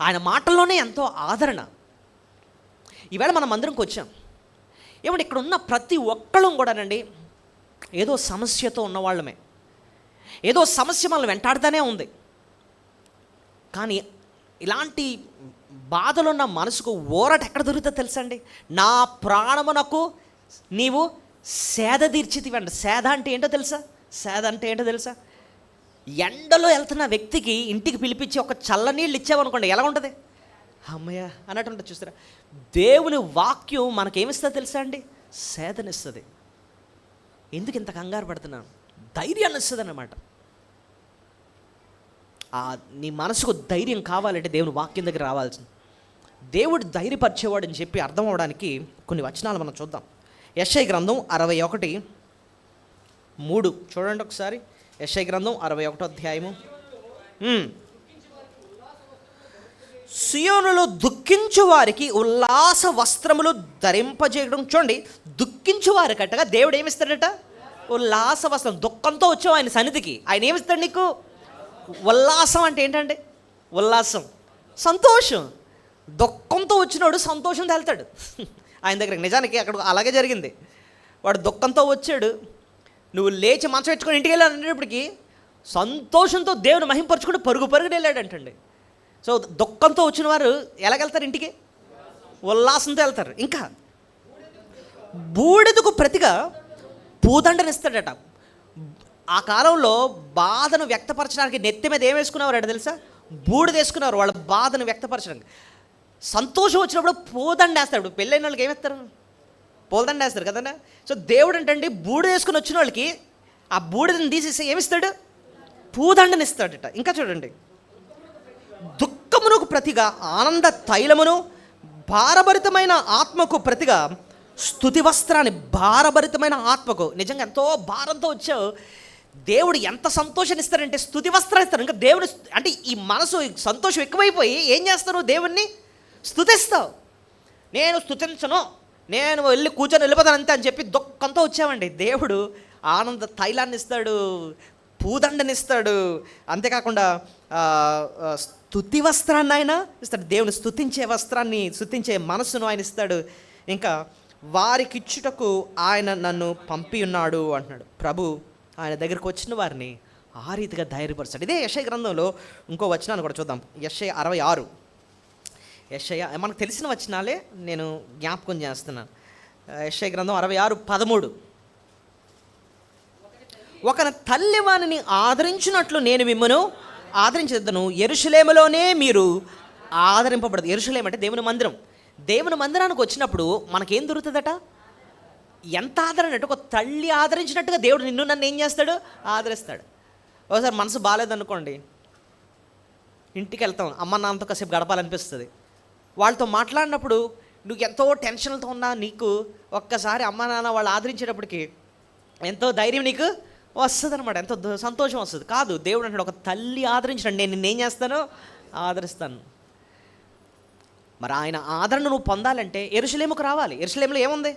ఆయన మాటల్లోనే ఎంతో ఆదరణ. ఈవేళ మనం అందరంకి వచ్చాం ఏమంటే, ఇక్కడ ఉన్న ప్రతి ఒక్కళ్ళం కూడానండి ఏదో సమస్యతో ఉన్నవాళ్ళమే, ఏదో సమస్య మనల్ని వెంటాడుతూనే ఉంది. కానీ ఇలాంటి బాధలున్న మనసుకు ఊరట ఎక్కడ దొరుకుతుందో తెలుసా అండి? నా ప్రాణమునకు నీవు సేద తీర్చితివండి. సేద అంటే ఏంటో తెలుసా? సేద అంటే ఏంటో తెలుసా? ఎండలో వెళ్తున్న వ్యక్తికి ఇంటికి పిలిపించి ఒక చల్లనీళ్ళు ఇచ్చామనుకోండి, ఎలా ఉంటుంది? అమ్మయ్య అన్నట్టు ఉంటుంది. చూస్తారా, దేవుని వాక్యం మనకేమిస్తుంది తెలుసా అండి? సేదనిస్తుంది. ఎందుకు ఇంత కంగారు పడుతున్నాను? ధైర్యాన్ని ఇస్తుంది అన్నమాట. నీ మనసుకు ధైర్యం కావాలంటే దేవుని వాక్యం దగ్గర రావాల్సింది. దేవుడు ధైర్యపరిచేవాడు అని చెప్పి అర్థం అవడానికి కొన్ని వచనాలు మనం చూద్దాం. యెషయా గ్రంథం 61:3 చూడండి ఒకసారి. యెషయా గ్రంథం 61వ అధ్యాయము. సియోనులో దుఃఖించు వారికి ఉల్లాస వస్త్రములు ధరింపజేయడం. చూడండి, దుఃఖించు వారికట్టగా దేవుడు ఏమిస్తాడట? ఉల్లాస వస్త్రం. దుఃఖంతో వచ్చావు ఆయన సన్నిధికి, ఆయన ఏమిస్తాడు నీకు? ఉల్లాసం. అంటే ఏంటండి ఉల్లాసం? సంతోషం. దుఃఖంతో వచ్చినోడు సంతోషంతో వెళ్తాడు ఆయన దగ్గరికి. నిజానికి అక్కడ అలాగే జరిగింది. వాడు దుఃఖంతో వచ్చాడు, నువ్వు లేచి మంచం ఎత్తుకొని ఇంటికి వెళ్ళాను అనేటప్పటికి సంతోషంతో దేవుని మహింపరచుకుంటూ పరుగుని వెళ్ళాడంటండి. సో దుఃఖంతో వచ్చిన వారు ఎలాగెళ్తారు ఇంటికి? ఉల్లాసంతో వెళ్తారు. ఇంకా బూడిదకు ప్రతిగా పూదండనిస్తాడట. ఆ కాలంలో బాధను వ్యక్తపరచడానికి నెత్తి మీద ఏం వేసుకునేవారు తెలుసా? బూడిద వేసుకునేవారు వాళ్ళ బాధను వ్యక్తపరచడానికి. సంతోషం వచ్చినప్పుడు పూదండ వేస్తాడు. పెళ్ళైన వాళ్ళకి ఏమేస్తారు? పూలదండ వేస్తారు కదండి. సో దేవుడు ఏంటంటే బూడిద వేసుకుని వచ్చిన వాళ్ళకి ఆ బూడిదని తీసేసి ఏమిస్తాడు? పూదండని ఇస్తాడట. ఇంకా చూడండి, దుఃఖమునకు ప్రతిగా ఆనంద తైలమును భారభరితమైన ఆత్మకు ప్రతిగా స్తుతి వస్త్రాన్ని, భారభరితమైన ఆత్మకు, నిజంగా ఎంతో భారంతో వచ్చావు, దేవుడు ఎంత సంతోషాన్ని ఇస్తారంటే స్తుతి వస్త్రాన్ని ఇస్తారు. ఇంకా దేవుడు అంటే ఈ మనసు సంతోషం ఎక్కువైపోయి ఏం చేస్తావు, దేవుణ్ణి స్తుతిస్తావు. నేను స్తుతించను, నేను వెళ్ళి కూర్చొని వెళ్ళిపోతాను అంతే అని చెప్పి దుఃఖంతో వచ్చామండి. దేవుడు ఆనంద తైలాన్ని ఇస్తాడు, పూదండని ఇస్తాడు, అంతేకాకుండా స్తుతి వస్త్రాన్ని ఆయన ఇస్తాడు. దేవుని స్తుతించే వస్త్రాన్ని, స్తుతించే మనస్సును ఆయన ఇస్తాడు. ఇంకా వారికి ఇచ్చుటకు ఆయన నన్ను పంపి ఉన్నాడు అంటున్నాడు. ప్రభు ఆయన దగ్గరికి వచ్చిన వారిని ఆ రీతిగా ధైర్యపరుస్తాడు. ఇదే యెషయా గ్రంథంలో ఇంకో వచనాన్ని కూడా చూద్దాం. యెషయా 66. యెషయా మనకు తెలిసిన వచనాలే నేను జ్ఞాపకం చేస్తున్నాను. యెషయా గ్రంథం 66:13. ఒక తల్లి వానిని ఆదరించినట్లు నేను మిమ్మను ఆదరించేదను, యెరూషలేములోనే మీరు ఆదరింపబడదు. యెరూషలేము అంటే దేవుని మందిరం. దేవుని మందిరానికి వచ్చినప్పుడు మనకేం దొరుకుతుందట? ఎంత ఆదరణ అంటే, ఒక తల్లి ఆదరించినట్టుగా దేవుడు నిన్ను నన్ను ఏం చేస్తాడు? ఆదరిస్తాడు. ఒకసారి మనసు బాగాలేదనుకోండి, ఇంటికి వెళ్తాం, అమ్మ నాన్నతో కాసేపు గడపాలనిపిస్తుంది. వాళ్ళతో మాట్లాడినప్పుడు నువ్వు ఎంతో టెన్షన్లతో ఉన్నా, నీకు ఒక్కసారి అమ్మ నాన్న వాళ్ళు ఆదరించేటప్పటికి ఎంతో ధైర్యం నీకు వస్తుంది అనమాట, ఎంతో సంతోషం వస్తుంది. కాదు, దేవుడు అంటాడు, ఒక తల్లి ఆదరించినాడు, నేను నిన్నేం చేస్తాను? ఆదరిస్తాను. మరి ఆయన ఆదరణ నువ్వు పొందాలంటే యెరూషలేముకు రావాలి. యెరూషలేములో ఏముంది?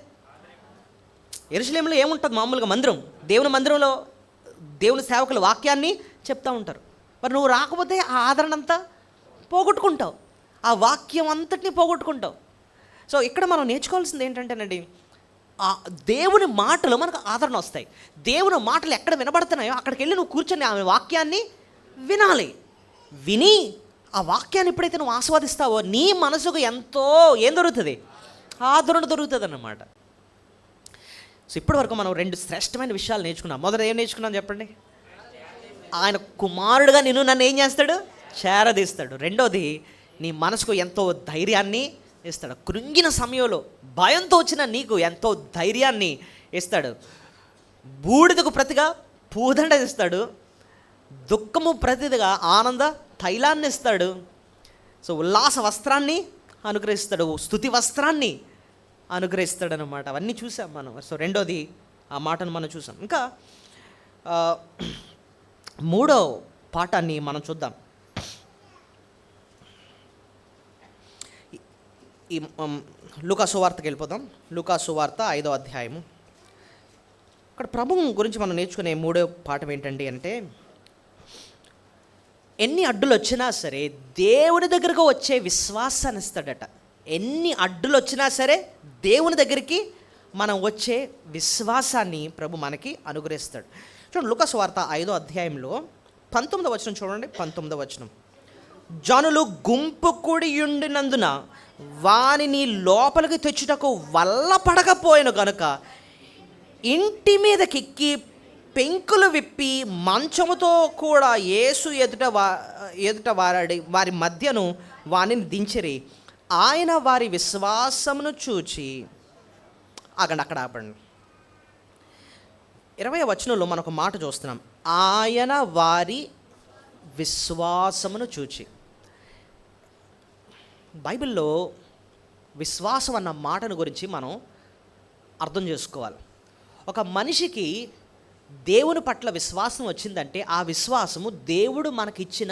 యెరూషలేములో ఏముంటుంది? మామూలుగా మందిరం, దేవుని మందిరంలో దేవుని సేవకులు వాక్యాన్ని చెప్తూ ఉంటారు. మరి నువ్వు రాకపోతే ఆ ఆదరణ అంతా పోగొట్టుకుంటావు, ఆ వాక్యం అంతటినీ పోగొట్టుకుంటావు. సో ఇక్కడ మనం నేర్చుకోవాల్సింది ఏంటంటేనండి, ఆ దేవుని మాటలు మనకు ఆదరణ వస్తాయి. దేవుని మాటలు ఎక్కడ వినబడుతున్నాయో అక్కడికి వెళ్ళి నువ్వు కూర్చొని ఆమె వాక్యాన్ని వినాలి. విని ఆ వాక్యాన్ని ఎప్పుడైతే నువ్వు ఆస్వాదిస్తావో నీ మనసుకు ఎంతో ఏం దొరుకుతుంది? ఆదరణ దొరుకుతుంది అన్నమాట. సో ఇప్పటి వరకు మనం 2 శ్రేష్టమైన విషయాలు నేర్చుకున్నాం. మొదట ఏం నేర్చుకున్నాం చెప్పండి? ఆయన కుమారుడుగా నిన్ను నన్ను ఏం చేస్తాడు? చేరదీస్తాడు. రెండోది, నీ మనసుకు ఎంతో ధైర్యాన్ని ఇస్తాడు. కృంగిన సమయంలో భయంతో వచ్చిన నీకు ఎంతో ధైర్యాన్ని ఇస్తాడు. బూడిదకు ప్రతిగా పూదండ ఇస్తాడు, దుఃఖము ప్రతిగా ఆనంద తైలాన్ని ఇస్తాడు. సో ఉల్లాస వస్త్రాన్ని అనుగ్రహిస్తాడు, స్తుతి వస్త్రాన్ని అనుగ్రహిస్తాడు అన్నమాట. అవన్నీ చూసాం మనం. సో రెండోది ఆ మాటను మనం చూసాం. ఇంకా 3వ పాఠాన్ని మనం చూద్దాం. ఈ లూకా సువార్తకి వెళ్ళిపోదాం. లూకా సువార్త 5వ అధ్యాయము. అక్కడ ప్రభువు గురించి మనం నేర్చుకునే 3వ పాఠం ఏంటండి అంటే, ఎన్ని అడ్డులు వచ్చినా సరే దేవుని దగ్గరకు వచ్చే విశ్వాసాన్ని ఇస్తాడట. ఎన్ని అడ్డులు వచ్చినా సరే దేవుని దగ్గరికి మనం వచ్చే విశ్వాసాన్ని ప్రభు మనకి అనుగ్రహిస్తాడు. చూడండి, లూకా సువార్త 5వ అధ్యాయంలో 19వ వచనం చూడండి. 19వ వచనం, జనులు గుంపు కూడియుండినందున వానిని లోపలికి తెచ్చుటకు వల్ల పడకపోయిన గనుక ఇంటి మీదకెక్కి పెంకులు విప్పి మంచముతో కూడా యేసు ఎదుట వారి మధ్యను వానిని దించిరి. ఆయన వారి విశ్వాసమును చూచి, అక్కడ ఆపండి. 20వ వచనంలో మనం ఒక మాట చూస్తున్నాం, ఆయన వారి విశ్వాసమును చూచి. బైబిల్లో విశ్వాసం అన్న మాటను గురించి మనం అర్థం చేసుకోవాలి. ఒక మనిషికి దేవుని పట్ల విశ్వాసం వచ్చిందంటే ఆ విశ్వాసము దేవుడు మనకిచ్చిన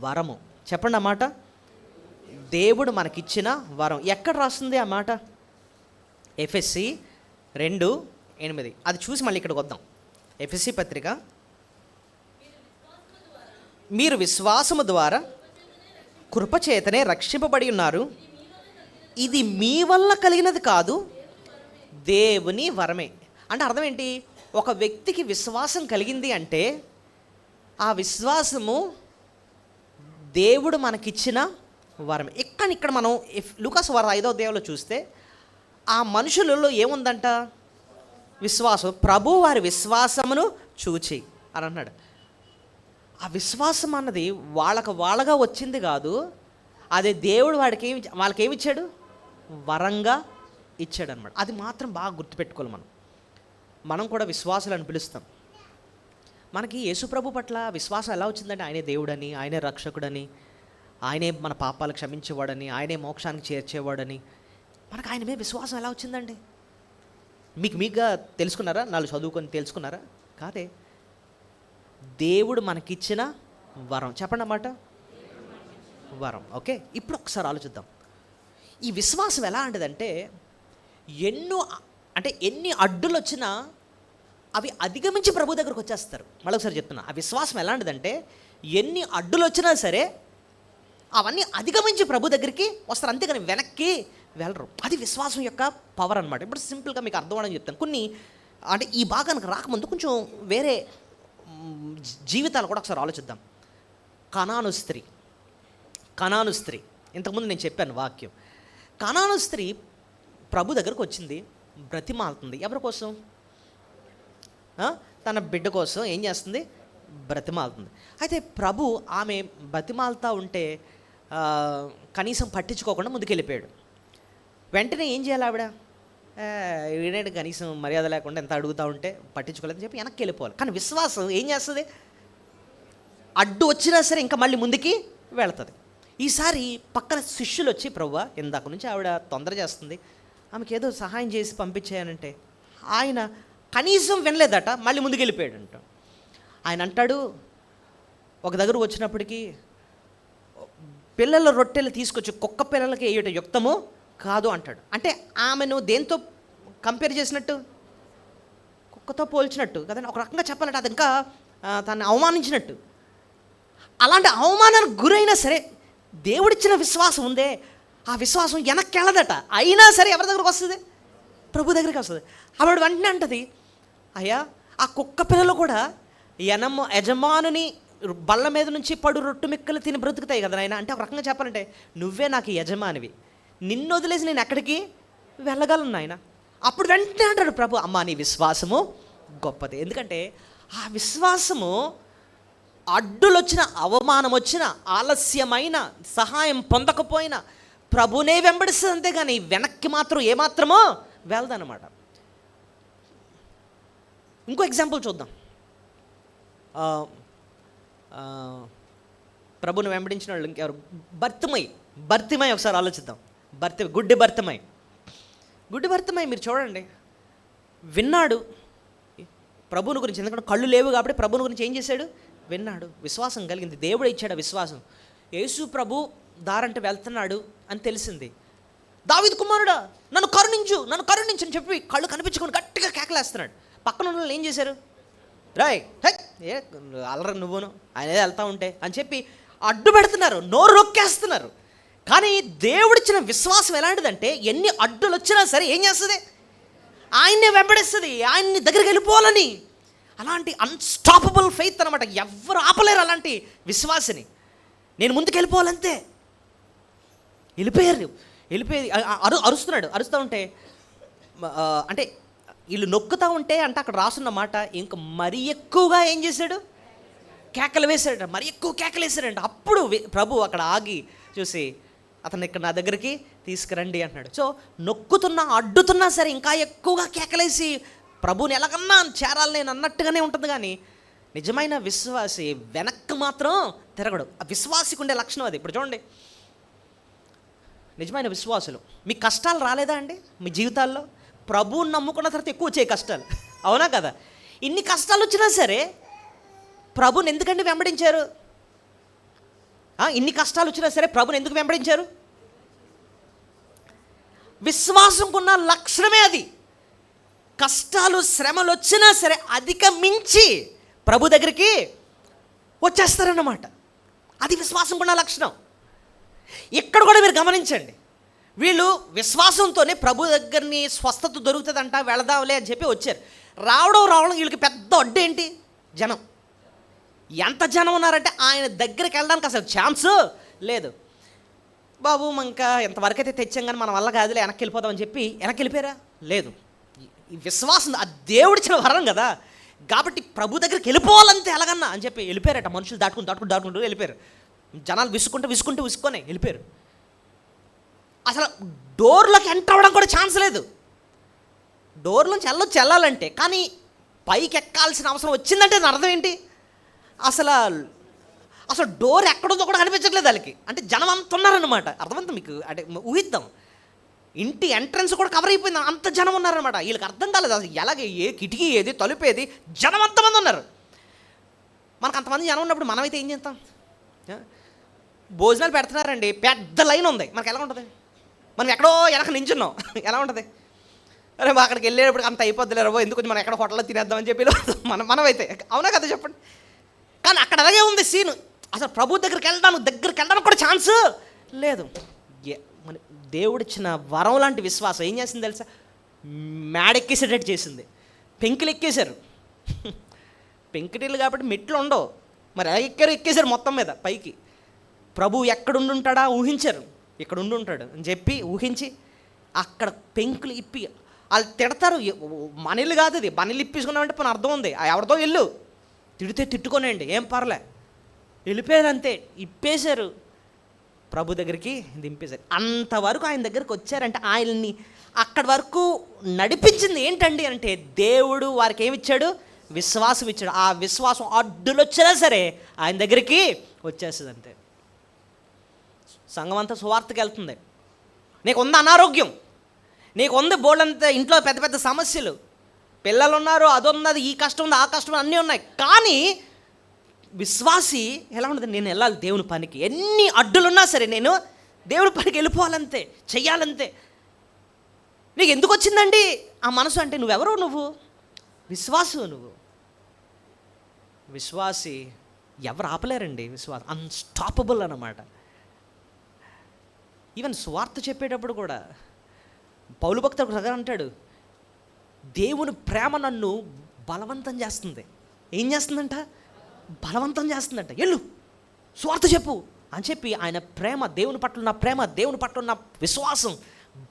వరము. చెప్పండి ఆ మాట, దేవుడు మనకిచ్చిన వరం. ఎక్కడ రాస్తుంది ఆ మాట? ఎఫెసీ 2:8. అది చూసి మళ్ళీ ఇక్కడికి వద్దాం. ఎఫెసీ పత్రిక, మీరు విశ్వాసము ద్వారా కృపచేతనే రక్షింపబడి ఉన్నారు, ఇది మీ వల్ల కలిగినది కాదు, దేవుని వరమే. అంటే అర్థం ఏంటి? ఒక వ్యక్తికి విశ్వాసం కలిగింది అంటే ఆ విశ్వాసము దేవుడు మనకిచ్చిన వరమే. ఇక్కడ మనం లూకా సువార్త 5వ అధ్యాయంలో చూస్తే ఆ మనుషులలో ఏముందంట? విశ్వాసం. ప్రభు వారి విశ్వాసమును చూచి అని అన్నాడు. ఆ విశ్వాసం అన్నది వాళ్ళగా వచ్చింది కాదు, అదే దేవుడు వాళ్ళకేమి ఇచ్చాడు? వరంగా ఇచ్చాడు అనమాట. అది మాత్రం బాగా గుర్తుపెట్టుకోవాలి. మనం కూడా విశ్వాసులను పిలుస్తాం. మనకి యేసుప్రభు పట్ల విశ్వాసం ఎలా వచ్చిందంటే ఆయనే దేవుడని, ఆయనే రక్షకుడని, ఆయనే మన పాపాలు క్షమించేవాడని, ఆయనే మోక్షానికి చేర్చేవాడని, మనకు ఆయన మీద విశ్వాసం ఎలా వచ్చిందండి? మీకుగా తెలుసుకున్నారా? నాలుగు చదువుకొని తెలుసుకున్నారా? కాదే, దేవుడు మనకిచ్చిన వరం. చెప్పండి అన్నమాట, వరం. ఓకే, ఇప్పుడు ఒకసారి ఆలోచిద్దాం. ఈ విశ్వాసం ఎలా అంటదంటే, ఎన్ని అడ్డులు వచ్చినా అవి అధిగమించి ప్రభు దగ్గరకు వచ్చేస్తారు. మళ్ళొకసారి చెప్తున్నా, ఆ విశ్వాసం ఎలాంటిదంటే ఎన్ని అడ్డులు వచ్చినా సరే అవన్నీ అధిగమించి ప్రభు దగ్గరికి వస్తారు, అంతేగాని వెనక్కి వెళ్ళరు. అది విశ్వాసం యొక్క పవర్ అనమాట. ఇప్పుడు సింపుల్గా మీకు అర్థం అవ్వడానికి చెప్తాను. కొన్ని ఈ భాగానికి రాకముందు కొంచెం వేరే జీవితాలు కూడా ఒకసారి ఆలోచిద్దాం. కనాను స్త్రీ ఇంతకుముందు నేను చెప్పాను వాక్యం. కనాను స్త్రీ ప్రభు దగ్గరకు వచ్చింది, బ్రతిమాలుతుంది. ఎవరి కోసం? తన బిడ్డ కోసం ఏం చేస్తుంది? బ్రతిమాలుతుంది. అయితే ప్రభు ఆమె బ్రతిమాలుతూ ఉంటే కనీసం పట్టించుకోకుండా ముందుకెళ్ళిపోయాడు. వెంటనే ఏం చేయాలి ఆవిడ? వీడేంటి కనీసం మర్యాద లేకుండా ఎంత అడుగుతూ ఉంటే పట్టించుకోలేదని చెప్పి వెనక్కి వెళ్ళిపోవాలి. కానీ విశ్వాసం ఏం చేస్తుంది? అడ్డు వచ్చినా సరే ఇంకా మళ్ళీ ముందుకి వెళుతుంది. ఈసారి పక్కన శిష్యులు వచ్చి, ప్రభువా ఇందాక నుంచి ఆవిడ తొందర చేస్తుంది, ఆమెకి ఏదో సహాయం చేసి పంపించేయనంటే ఆయన కనీసం వినలేదట, మళ్ళీ ముందుకు వెళ్ళిపోయాడంట. ఆయన అంటాడు, ఒక దగ్గర వచ్చినప్పటికీ పిల్లల రొట్టెలు తీసుకొచ్చి కుక్క పిల్లలకి వేయటం యుక్తము కాదు అంటాడు. అంటే ఆమెను దేంతో కంపేర్ చేసినట్టు? కుక్కతో పోల్చినట్టు కదండి. ఒక రకంగా చెప్పాలంటే అది ఇంకా తను అవమానించినట్టు. అలాంటి అవమానానికి గురైనా సరే దేవుడిచ్చిన విశ్వాసం ఉందే, ఆ విశ్వాసం వెనక్కి వెళ్ళదట. అయినా సరే ఎవరి దగ్గరకు వస్తుంది? ప్రభు దగ్గరికి వస్తుంది. ఆవిడ వెంటనే అంటది, అయ్యా ఆ కుక్క పిల్లలు కూడా యజమానుని బల్ల మీద నుంచి పడు రొట్టు మిక్కలు తిని బ్రతుకుతాయి కదా నాయన. అంటే ఒక రకంగా చెప్పాలంటే నువ్వే నాకు యజమానివి, నిన్ను వదిలేసి నేను ఎక్కడికి వెళ్ళగలను నాయన. అప్పుడు వెంటనే అంటాడు ప్రభు, అమ్మా నీ విశ్వాసము గొప్పది. ఎందుకంటే ఆ విశ్వాసము అడ్డులు వచ్చిన, అవమానం వచ్చిన, ఆలస్యమైన, సహాయం పొందకపోయినా ప్రభునే వెంబడిస్తుంది, అంతేగాని వెనక్కి మాత్రం ఏమాత్రమో వెళ్దనమాట. ఇంకో ఎగ్జాంపుల్ చూద్దాం. ప్రభుని వెంబడించిన వాళ్ళు ఇంకెవరు? భర్తిమై ఒకసారి ఆలోచిద్దాం. గుడ్డి భర్తిమై మీరు చూడండి, విన్నాడు ప్రభుని గురించి. ఎందుకంటే కళ్ళు లేవు కాబట్టి ప్రభుని గురించి ఏం చేశాడు? విన్నాడు, విశ్వాసం కలిగింది, దేవుడు ఇచ్చాడు విశ్వాసం. యేసు ప్రభు దారంటే వెళ్తున్నాడు అని తెలిసింది. దావీదు కుమారుడా నన్ను కరుణించు అని చెప్పి కళ్ళు కనిపించుకొని గట్టిగా కేకలేస్తున్నాడు. పక్కన ఉన్న వాళ్ళు ఏం చేశారు? రాయ్ ఏ అల్లరి నువ్వును, ఆయన ఏదో వెళ్తూ ఉంటే అని చెప్పి అడ్డు పెడుతున్నారు, నోరు రొక్కేస్తున్నారు. కానీ దేవుడిచ్చిన విశ్వాసం ఎలాంటిదంటే ఎన్ని అడ్డులు వచ్చినా సరే ఏం చేస్తుంది? ఆయన్నే వెంబడిస్తుంది, ఆయన్ని దగ్గరికి వెళ్ళిపోవాలని. అలాంటి అన్స్టాపబుల్ ఫెయిత్ అనమాట. ఎవరు ఆపలేరు అలాంటి విశ్వాసిని. నేను ముందుకు వెళ్ళిపోవాలంతే. వెళ్ళిపోయి అరుస్తూ ఉంటే, అంటే వీళ్ళు నొక్కుతూ ఉంటే అంటే అక్కడ రాసున్న మాట, ఇంకా మరీ ఎక్కువగా ఏం చేశాడు? కేకలు వేశాడు, మరీ ఎక్కువ కేకలు వేశాడంట. అప్పుడు ప్రభు అక్కడ ఆగి చూసి, అతను ఇక్కడ నా దగ్గరికి తీసుకురండి అంటున్నాడు. సో నొక్కుతున్నా, అడ్డుతున్నా సరే ఇంకా ఎక్కువగా కేకలేసి ప్రభుని ఎలాగన్నా చేరాలి నేను అన్నట్టుగానే ఉంటుంది. కానీ నిజమైన విశ్వాసి వెనక్కి మాత్రం తిరగడు. ఆ విశ్వాసికి ఉండే లక్షణం అది. ఇప్పుడు చూడండి, నిజమైన విశ్వాసులు, మీ కష్టాలు రాలేదా అండి మీ జీవితాల్లో? ప్రభువుని నమ్ముకున్న తర్వాత ఎక్కువ వచ్చే కష్టాలు, అవునా కదా? ఇన్ని కష్టాలు వచ్చినా సరే ప్రభుని ఎందుకండి వెంబడించారు? ఇన్ని కష్టాలు వచ్చినా సరే ప్రభుని ఎందుకు వెంబడించారు? విశ్వాసంకున్న లక్షణమే అది. కష్టాలు, శ్రమలు వచ్చినా సరే అధిగమించి ప్రభు దగ్గరికి వచ్చేస్తారన్నమాట. అది విశ్వాసంకున్న లక్షణం. ఇక్కడ కూడా మీరు గమనించండి, వీళ్ళు విశ్వాసంతోనే ప్రభు దగ్గరని స్వస్థత దొరుకుతుందంట, వెళదాంలే అని చెప్పి వచ్చారు. రావడం వీళ్ళకి పెద్ద అడ్డేంటి? జనం. ఎంత జనం ఉన్నారంటే ఆయన దగ్గరికి వెళ్ళడానికి అసలు ఛాన్స్ లేదు. బాబు ఇంకా ఎంతవరకు అయితే తెచ్చాం కానీ మన వల్ల కాదులే, వెనక్కి వెళ్ళిపోదామని చెప్పి వెనక్కి వెళ్ళిపోయారా? లేదు. ఈ విశ్వాసం ఆ దేవుడిచ్చిన వరం కదా, కాబట్టి ప్రభు దగ్గరికి వెళ్ళిపోవాలంతే ఎలాగన్నా అని చెప్పి వెళ్ళిపోయారట. మనుషులు దాటుకుంటూ వెళ్ళిపోయారు. జనాలు విసుక్కొని వెళ్ళిపోయారు. అసలు డోర్లోకి ఎంటర్ అవ్వడం కూడా ఛాన్స్ లేదు. డోర్లోంచి వెళ్ళాలంటే, కానీ పైకి ఎక్కాల్సిన అవసరం వచ్చిందంటే దాని అర్థం ఏంటి? అసలు అసలు డోర్ ఎక్కడుందో కూడా కనిపించట్లేదు వాళ్ళకి. అంటే జనం అంత ఉన్నారనమాట. అర్థమంతా మీకు, అంటే ఊహిద్దాం, ఇంటి ఎంట్రన్స్ కూడా కవర్ అయిపోయింది, అంత జనం ఉన్నారనమాట. వీళ్ళకి అర్థం కాలేదు అసలు ఎలాగే, ఏ కిటికీ ఏది, తలుపు ఏది, జనం అంతమంది ఉన్నారు. మనకు అంతమంది జనం ఉన్నప్పుడు మనమైతే ఏం చేస్తాం? భోజనాలు పెడుతున్నారండి, పెద్ద లైన్ ఉంది, మనకు ఎలా ఉంటుంది? మనం ఎక్కడో వెనక నించున్నాం, ఎలా ఉంటుంది? అరే అక్కడికి వెళ్ళేటప్పుడు అంత అయిపోద్దులేరో, ఎందుకు మనం ఎక్కడ హోటల్లో తినేద్దామని చెప్పి మనమైతే, అవునా కదా చెప్పండి? కానీ అక్కడ అలాగే ఉంది సీను. అసలు ప్రభు దగ్గరికి వెళ్ళడానికి కూడా ఛాన్స్ లేదు. మన దేవుడిచ్చిన వరం లాంటి విశ్వాసం ఏం చేసింది తెలుసా? మేడెక్కేసేటట్టు చేసింది. పెంకులు ఎక్కేశారు. పెంకుటిల్లు కాబట్టి మెట్లు ఉండవు, మరి ఎలా ఎక్కేశారు మొత్తం మీద పైకి. ప్రభు ఎక్కడుండుంటాడా ఊహించారు, ఇక్కడ ఉండుంటాడు అని చెప్పి ఊహించి అక్కడ పెంకులు ఇప్పి, వాళ్ళు తిడతారు, మన ఇల్లు కాదు అది, మన ఇల్లు ఇప్పించుకున్నామంటే పని అర్థం ఉంది, ఎవరిదో ఇల్లు, తిడితే తిట్టుకోనండి, ఏం పర్లే, వెళ్ళిపోయారు అంతే. ఇప్పేశారు, ప్రభు దగ్గరికి దింపేశారు. అంతవరకు ఆయన దగ్గరికి వచ్చారంటే ఆయన్ని అక్కడి వరకు నడిపించింది ఏంటండి అంటే, దేవుడు వారికి ఏమిచ్చాడు? విశ్వాసం ఇచ్చాడు. ఆ విశ్వాసం అడ్డులు వచ్చినా సరే ఆయన దగ్గరికి వచ్చేస్తుంది అంతే. సంఘం అంతా సువార్తకి వెళ్తుంది. నీకు ఉంది అనారోగ్యం, నీకు ఉంది బోల్డంత ఇంట్లో పెద్ద పెద్ద సమస్యలు, పిల్లలు ఉన్నారు, అదున్నది, ఈ కష్టం ఉంది, ఆ కష్టం అన్నీ ఉన్నాయి, కానీ విశ్వాసి ఎలా ఉండదు? నేను వెళ్ళాలి దేవుని పనికి, ఎన్ని అడ్డులున్నా సరే నేను దేవుని పనికి వెళ్ళిపోవాలంతే, చెయ్యాలంతే. నీకు ఎందుకు వచ్చిందండి ఆ మనసు అంటే, నువ్వెవరో, నువ్వు విశ్వాసు, నువ్వు విశ్వాసి. ఎవరు ఆపలేరండి విశ్వాసం, అన్స్టాపబుల్ అన్నమాట. ఈవెన్ స్వార్థ చెప్పేటప్పుడు కూడా పౌలు భక్తుడు దగ్గర అంటాడు, దేవుని ప్రేమ నన్ను బలవంతం చేస్తుంది. ఏం చేస్తుందంట? బలవంతం చేస్తుందంట. ఎల్లు స్వార్థ చెప్పు అని చెప్పి ఆయన ప్రేమ, దేవుని పట్ల ఉన్న ప్రేమ, దేవుని పట్ల ఉన్న విశ్వాసం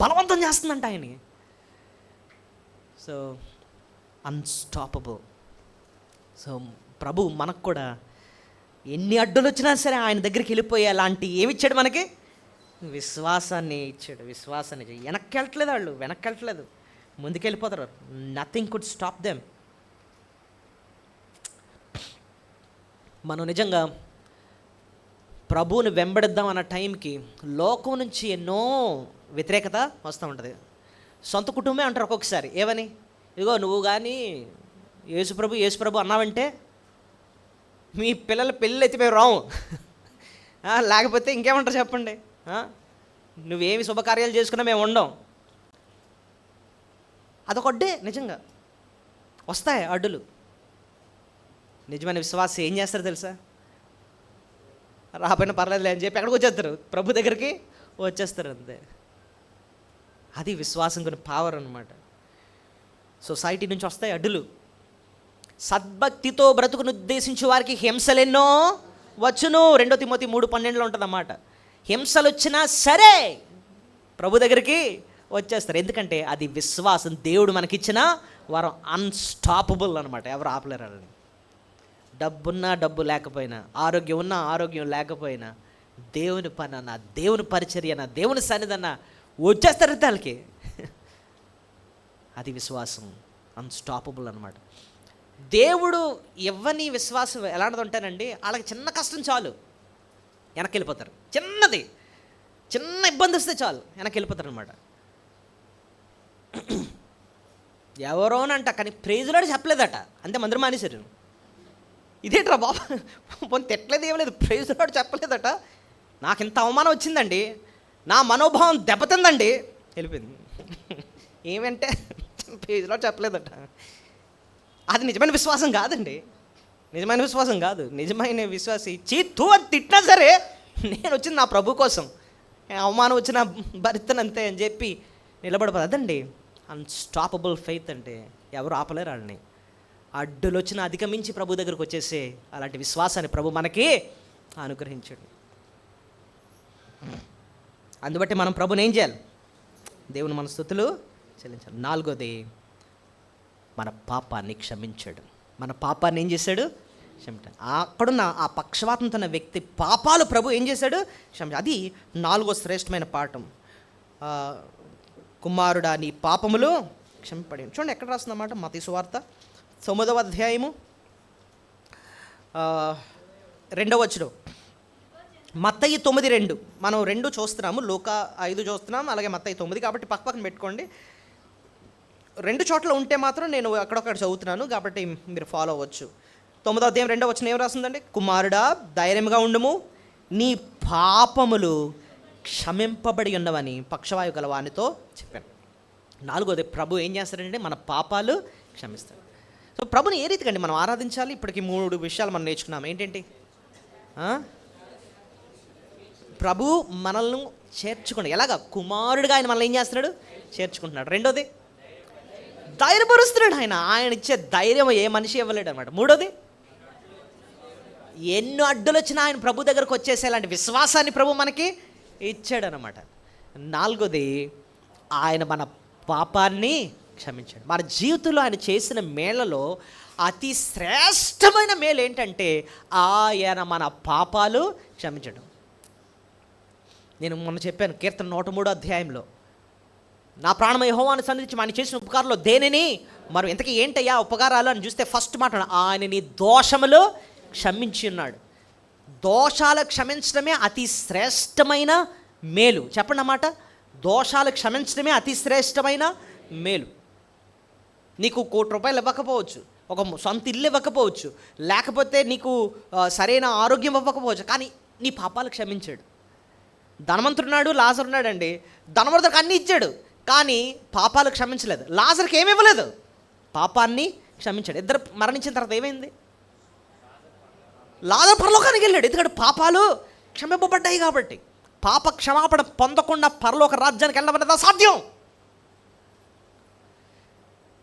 బలవంతం చేస్తుందంట ఆయన్ని. So unstoppable. సో ప్రభు మనకు కూడా ఎన్ని అడ్డులు వచ్చినా సరే ఆయన దగ్గరికి వెళ్ళిపోయే అలాంటి ఏమిచ్చాడు మనకి? విశ్వాసాన్ని ఇచ్చాడు. విశ్వాసాన్ని వెనక్కి వెళ్ళట్లేదు, వాళ్ళు వెనక్కి వెళ్ళట్లేదు, ముందుకెళ్ళిపోతారు. Nothing could stop them. మనం నిజంగా ప్రభువుని వెంబడిద్దాం అన్న టైంకి లోకం నుంచి ఎన్నో వ్యతిరేకత వస్తూ ఉంటుంది. సొంత కుటుంబమే అంటారు ఒక్కొక్కసారి, ఏమని? ఇదిగో నువ్వు కానీ యేసుప్రభు అన్నావంటే మీ పిల్లల పెళ్ళి అయితే మేము రాము, లేకపోతే ఇంకేమంటారు చెప్పండి, నువ్వేమి శుభకార్యాలు చేసుకున్నా మేము ఉండం. అదొక అడ్డే. నిజంగా వస్తాయి అడ్డులు. నిజమైన విశ్వాసం ఏం చేస్తారు తెలుసా? రాపోయినా పర్లేదులే అని చెప్పి ఎక్కడికి వచ్చేస్తారు? ప్రభు దగ్గరికి వచ్చేస్తారు అంతే. అది విశ్వాసం కొన్ని పవర్ అన్నమాట. సొసైటీ నుంచి వస్తాయి అడ్డులు. సద్భక్తితో బ్రతుకును ఉద్దేశించి వారికి హింసలెన్నో వచ్చును. 2 తిమోతి 3:12 ఉంటుంది అన్నమాట. హింసలు వచ్చినా సరే ప్రభు దగ్గరికి వచ్చేస్తారు. ఎందుకంటే అది విశ్వాసం, దేవుడు మనకిచ్చిన వారు అన్స్టాపబుల్ అనమాట. ఎవరు ఆపలేరు అని. డబ్బున్నా డబ్బు లేకపోయినా, ఆరోగ్యం ఉన్నా ఆరోగ్యం లేకపోయినా, దేవుని పని అన్న, దేవుని పరిచర్య అన్న, దేవుని సన్నిధి వచ్చేస్తారు దానికి. అది విశ్వాసం, అన్స్టాపబుల్ అనమాట. దేవుడు ఇవ్వని విశ్వాసం ఎలాంటిది ఉంటానండి, వాళ్ళకి చిన్న కష్టం చాలు వెనక్కి వెళ్ళిపోతారు. చిన్న ఇబ్బంది వస్తే చాలు వెనక్కి వెళ్ళిపోతారు అనమాట. ఎవరోనంట, కానీ ప్రైజులాడు చెప్పలేదట, అంతే మందిరం మానేశారు. ఇదేంట్రా బాబా, పోనీ తిట్టలేదు, ఏం లేదు, ప్రైజులాడు చెప్పలేదట, నాకు ఇంత అవమానం వచ్చిందండి, నా మనోభావం దెబ్బతిందండి, వెళ్ళిపోయింది. ఏమంటే ప్రైజులాడు చెప్పలేదట. అది నిజమైన విశ్వాసం కాదండి, నిజమైన విశ్వాసం కాదు. నిజమైన విశ్వాసి చీత్తు అని తిట్టినా సరే నేను వచ్చింది నా ప్రభు కోసం, అవమానం వచ్చిన భరితనంతే అని చెప్పి నిలబడిపోదు. అదండి అన్స్టాపబుల్ ఫెయిత్ అంటే. ఎవరు ఆపలేరు వాళ్ళని. అడ్డులు వచ్చిన అధిగమించి ప్రభు దగ్గరకు వచ్చేసే అలాంటి విశ్వాసాన్ని ప్రభు మనకి అనుగ్రహించాడు. అందుబట్టి మనం ప్రభుని ఏం చేయాలి? దేవుని మన స్తుతులు చెల్లించాలి. 4వది, మన పాపాన్ని క్షమించాడు. మన పాపాన్ని ఏం చేశాడు? క్షమించాడు. అక్కడున్న ఆ పక్షవాతంతో ఉన్న వ్యక్తి పాపాలు ప్రభు ఏం చేశాడు? క్షమించాడు. అది 4వ శ్రేష్టమైన పాఠం. కుమారుడా నీ పాపములు క్షమింపడి. చూడండి ఎక్కడ రాస్తుందన్నమాట, మత్తయి సువార్త 9వ అధ్యాయము 2వ వచనం, మత్తయి 9:2. మనం 2 చూస్తున్నాము, లూకా 5 చూస్తున్నాము, అలాగే మత్తయి 9. కాబట్టి పక్కన పెట్టుకోండి. 2 చోట్ల ఉంటే మాత్రం నేను అక్కడొక్కడ చదువుతున్నాను, కాబట్టి మీరు ఫాలో అవ్వచ్చు. 9వ అధ్యాయం 2వ వచనం ఏం రాస్తుందండి? కుమారుడా ధైర్యంగా ఉండుము, నీ పాపములు క్షమింపబడి ఉన్నవని పక్షవాయు గల వానితో చెప్పాను. 4వది, ప్రభు ఏం చేస్తాడంటే మన పాపాలు క్షమిస్తాడు. సో ప్రభుని ఏ రీతికండి మనం ఆరాధించాలి? ఇప్పటికి 3 విషయాలు మనం నేర్చుకున్నాం. ఏంటంటే ప్రభు మనల్ని చేర్చుకోండి. ఎలాగా? కుమారుడిగా ఆయన మనల్ని ఏం చేస్తున్నాడు? చేర్చుకుంటున్నాడు. 2వది, ధైర్యపరుస్తున్నాడు. ఆయన ఇచ్చే ధైర్యం ఏ మనిషి ఇవ్వలేడు అనమాట. 3వది, ఎన్నో అడ్డులు వచ్చినా ఆయన ప్రభు దగ్గరకు వచ్చేసేలాంటి విశ్వాసాన్ని ప్రభు మనకి ఇచ్చాడు అనమాట. 4వది, ఆయన మన పాపాన్ని క్షమించాడు. మన జీవితంలో ఆయన చేసిన మేళ్లలో అతి శ్రేష్టమైన మేలు ఏంటంటే ఆయన మన పాపాలు క్షమించడం. నేను మొన్న చెప్పాను, కీర్తన 103వ అధ్యాయంలో, నా ప్రాణమ యెహోవాను సన్నిధించి ఆయన చేసిన ఉపకారంలో దేనిని మరి ఇంతకీ ఏంటయ్యా ఉపకారాలు అని చూస్తే ఫస్ట్ మాట, ఆయన నీ దోషములు క్షమించి ఉన్నాడు. దోషాలు క్షమించడమే అతి శ్రేష్టమైన మేలు. చెప్పండి అన్నమాట, దోషాలు క్షమించడమే అతి శ్రేష్టమైన మేలు. నీకు ₹1,00,00,000 ఇవ్వకపోవచ్చు, ఒక సొంత ఇల్లు ఇవ్వకపోవచ్చు, లేకపోతే నీకు సరైన ఆరోగ్యం ఇవ్వకపోవచ్చు, కానీ నీ పాపాలు క్షమించాడు. ధనవంతుడున్నాడు, లాజరు ఉన్నాడండి. ధనవంతుడికి అన్నీ ఇచ్చాడు, కానీ పాపాలు క్షమించలేదు. లాజర్కి ఏమి ఇవ్వలేదు, పాపాన్ని క్షమించాడు. ఇద్దరు మరణించిన తర్వాత ఏమైంది? లాజరు పరలోకానికి వెళ్ళాడు, ఎందుకంటే పాపాలు క్షమింపబడ్డాయి కాబట్టి. పాప క్షమాపణ పొందకుండా పరలోక రాజ్యానికి వెళ్ళడం అసాధ్యం.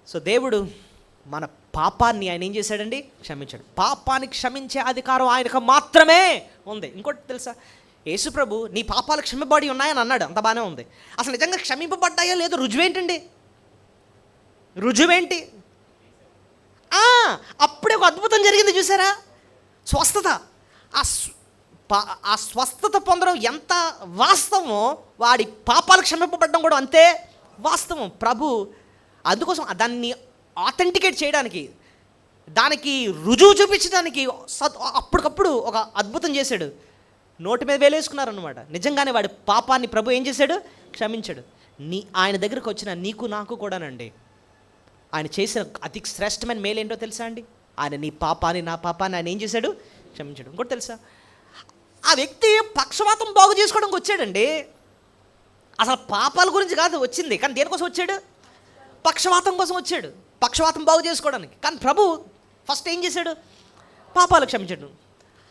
సో దేవుడు మన పాపాన్ని ఆయన ఏం చేశాడండి? క్షమించాడు. పాపాన్ని క్షమించే అధికారం ఆయనకు మాత్రమే ఉంది. ఇంకోటి తెలుసా, యేసుప్రభు నీ పాపాలు క్షమింపబడి ఉన్నాయని అన్నాడు, అంత బాగానే ఉంది. అసలు నిజంగా క్షమింపబడ్డాయో లేదో రుజువేంటండి? రుజువేంటి? అప్పుడే ఒక అద్భుతం జరిగింది చూసారా? స్వస్థత. ఆ స్వస్థత పొందడం ఎంత వాస్తవమో వాడి పాపాలు క్షమింపబడడం కూడా అంతే వాస్తవం. ప్రభు అందుకోసం దాన్ని ఆథెంటికేట్ చేయడానికి, దానికి రుజువు చూపించడానికి అప్పటికప్పుడు ఒక అద్భుతం చేశాడు. నోటి మీద వేలేసుకున్నారన్నమాట. నిజంగానే వాడి పాపాన్ని ప్రభు ఏం చేశాడు? క్షమించాడు. ఆయన దగ్గరకు వచ్చిన నీకు నాకు కూడానండి ఆయన చేసిన అతి శ్రేష్టమైన మేలు ఏంటో తెలుసా అండి? ఆయన నీ పాపాన్ని నా పాపాన్ని ఆయన ఏం చేశాడు? క్షమించాడు. ఇంకోటి తెలుసా, ఆ వ్యక్తి పక్షవాతం బాగు చేసుకోవడానికి వచ్చాడండి. అసలు పాపాల గురించి కాదు వచ్చింది, కానీ దేనికోసం వచ్చాడు? పక్షవాతం కోసం వచ్చాడు, పక్షవాతం బాగు చేసుకోవడానికి. కానీ ప్రభు ఫస్ట్ ఏం చేశాడు? పాపాలు క్షమించాడు.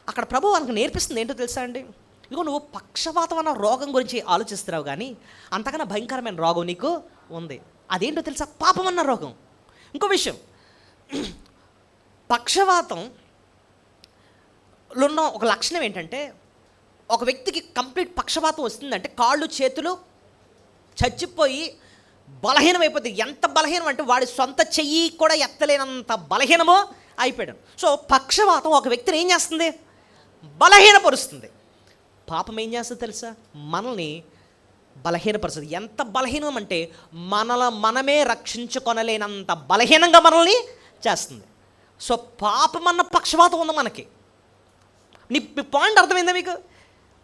అక్కడ ప్రభు మనకు నేర్పిస్తుంది ఏంటో తెలుసా అండి? ఇదిగో నువ్వు పక్షవాతం అన్న రోగం గురించి ఆలోచిస్తున్నావు, కానీ అంతకన్నా భయంకరమైన రోగం నీకు ఉంది. అదేంటో తెలుసా? పాపం అన్న రోగం. ఇంకో విషయం, పక్షవాతంలో ఉన్న ఒక లక్షణం ఏంటంటే, ఒక వ్యక్తికి కంప్లీట్ పక్షవాతం వస్తుందంటే కాళ్ళు చేతులు చచ్చిపోయి బలహీనమైపోతుంది. ఎంత బలహీనం అంటే వాడి సొంత చెయ్యి కూడా ఎత్తలేనంత బలహీనమో అయిపోయాడు. సో పక్షవాతం ఒక వ్యక్తిని ఏం చేస్తుంది? బలహీనపరుస్తుంది. పాపం ఏం చేస్తుంది తెలుసా? మనల్ని బలహీనపరుస్తుంది. ఎంత బలహీనం అంటే మనమే రక్షించుకొనలేనంత బలహీనంగా మనల్ని చేస్తుంది. సో పాపం అన్న పక్షవాతం ఉంది మనకి. నీ పాయింట్ అర్థమైందా మీకు?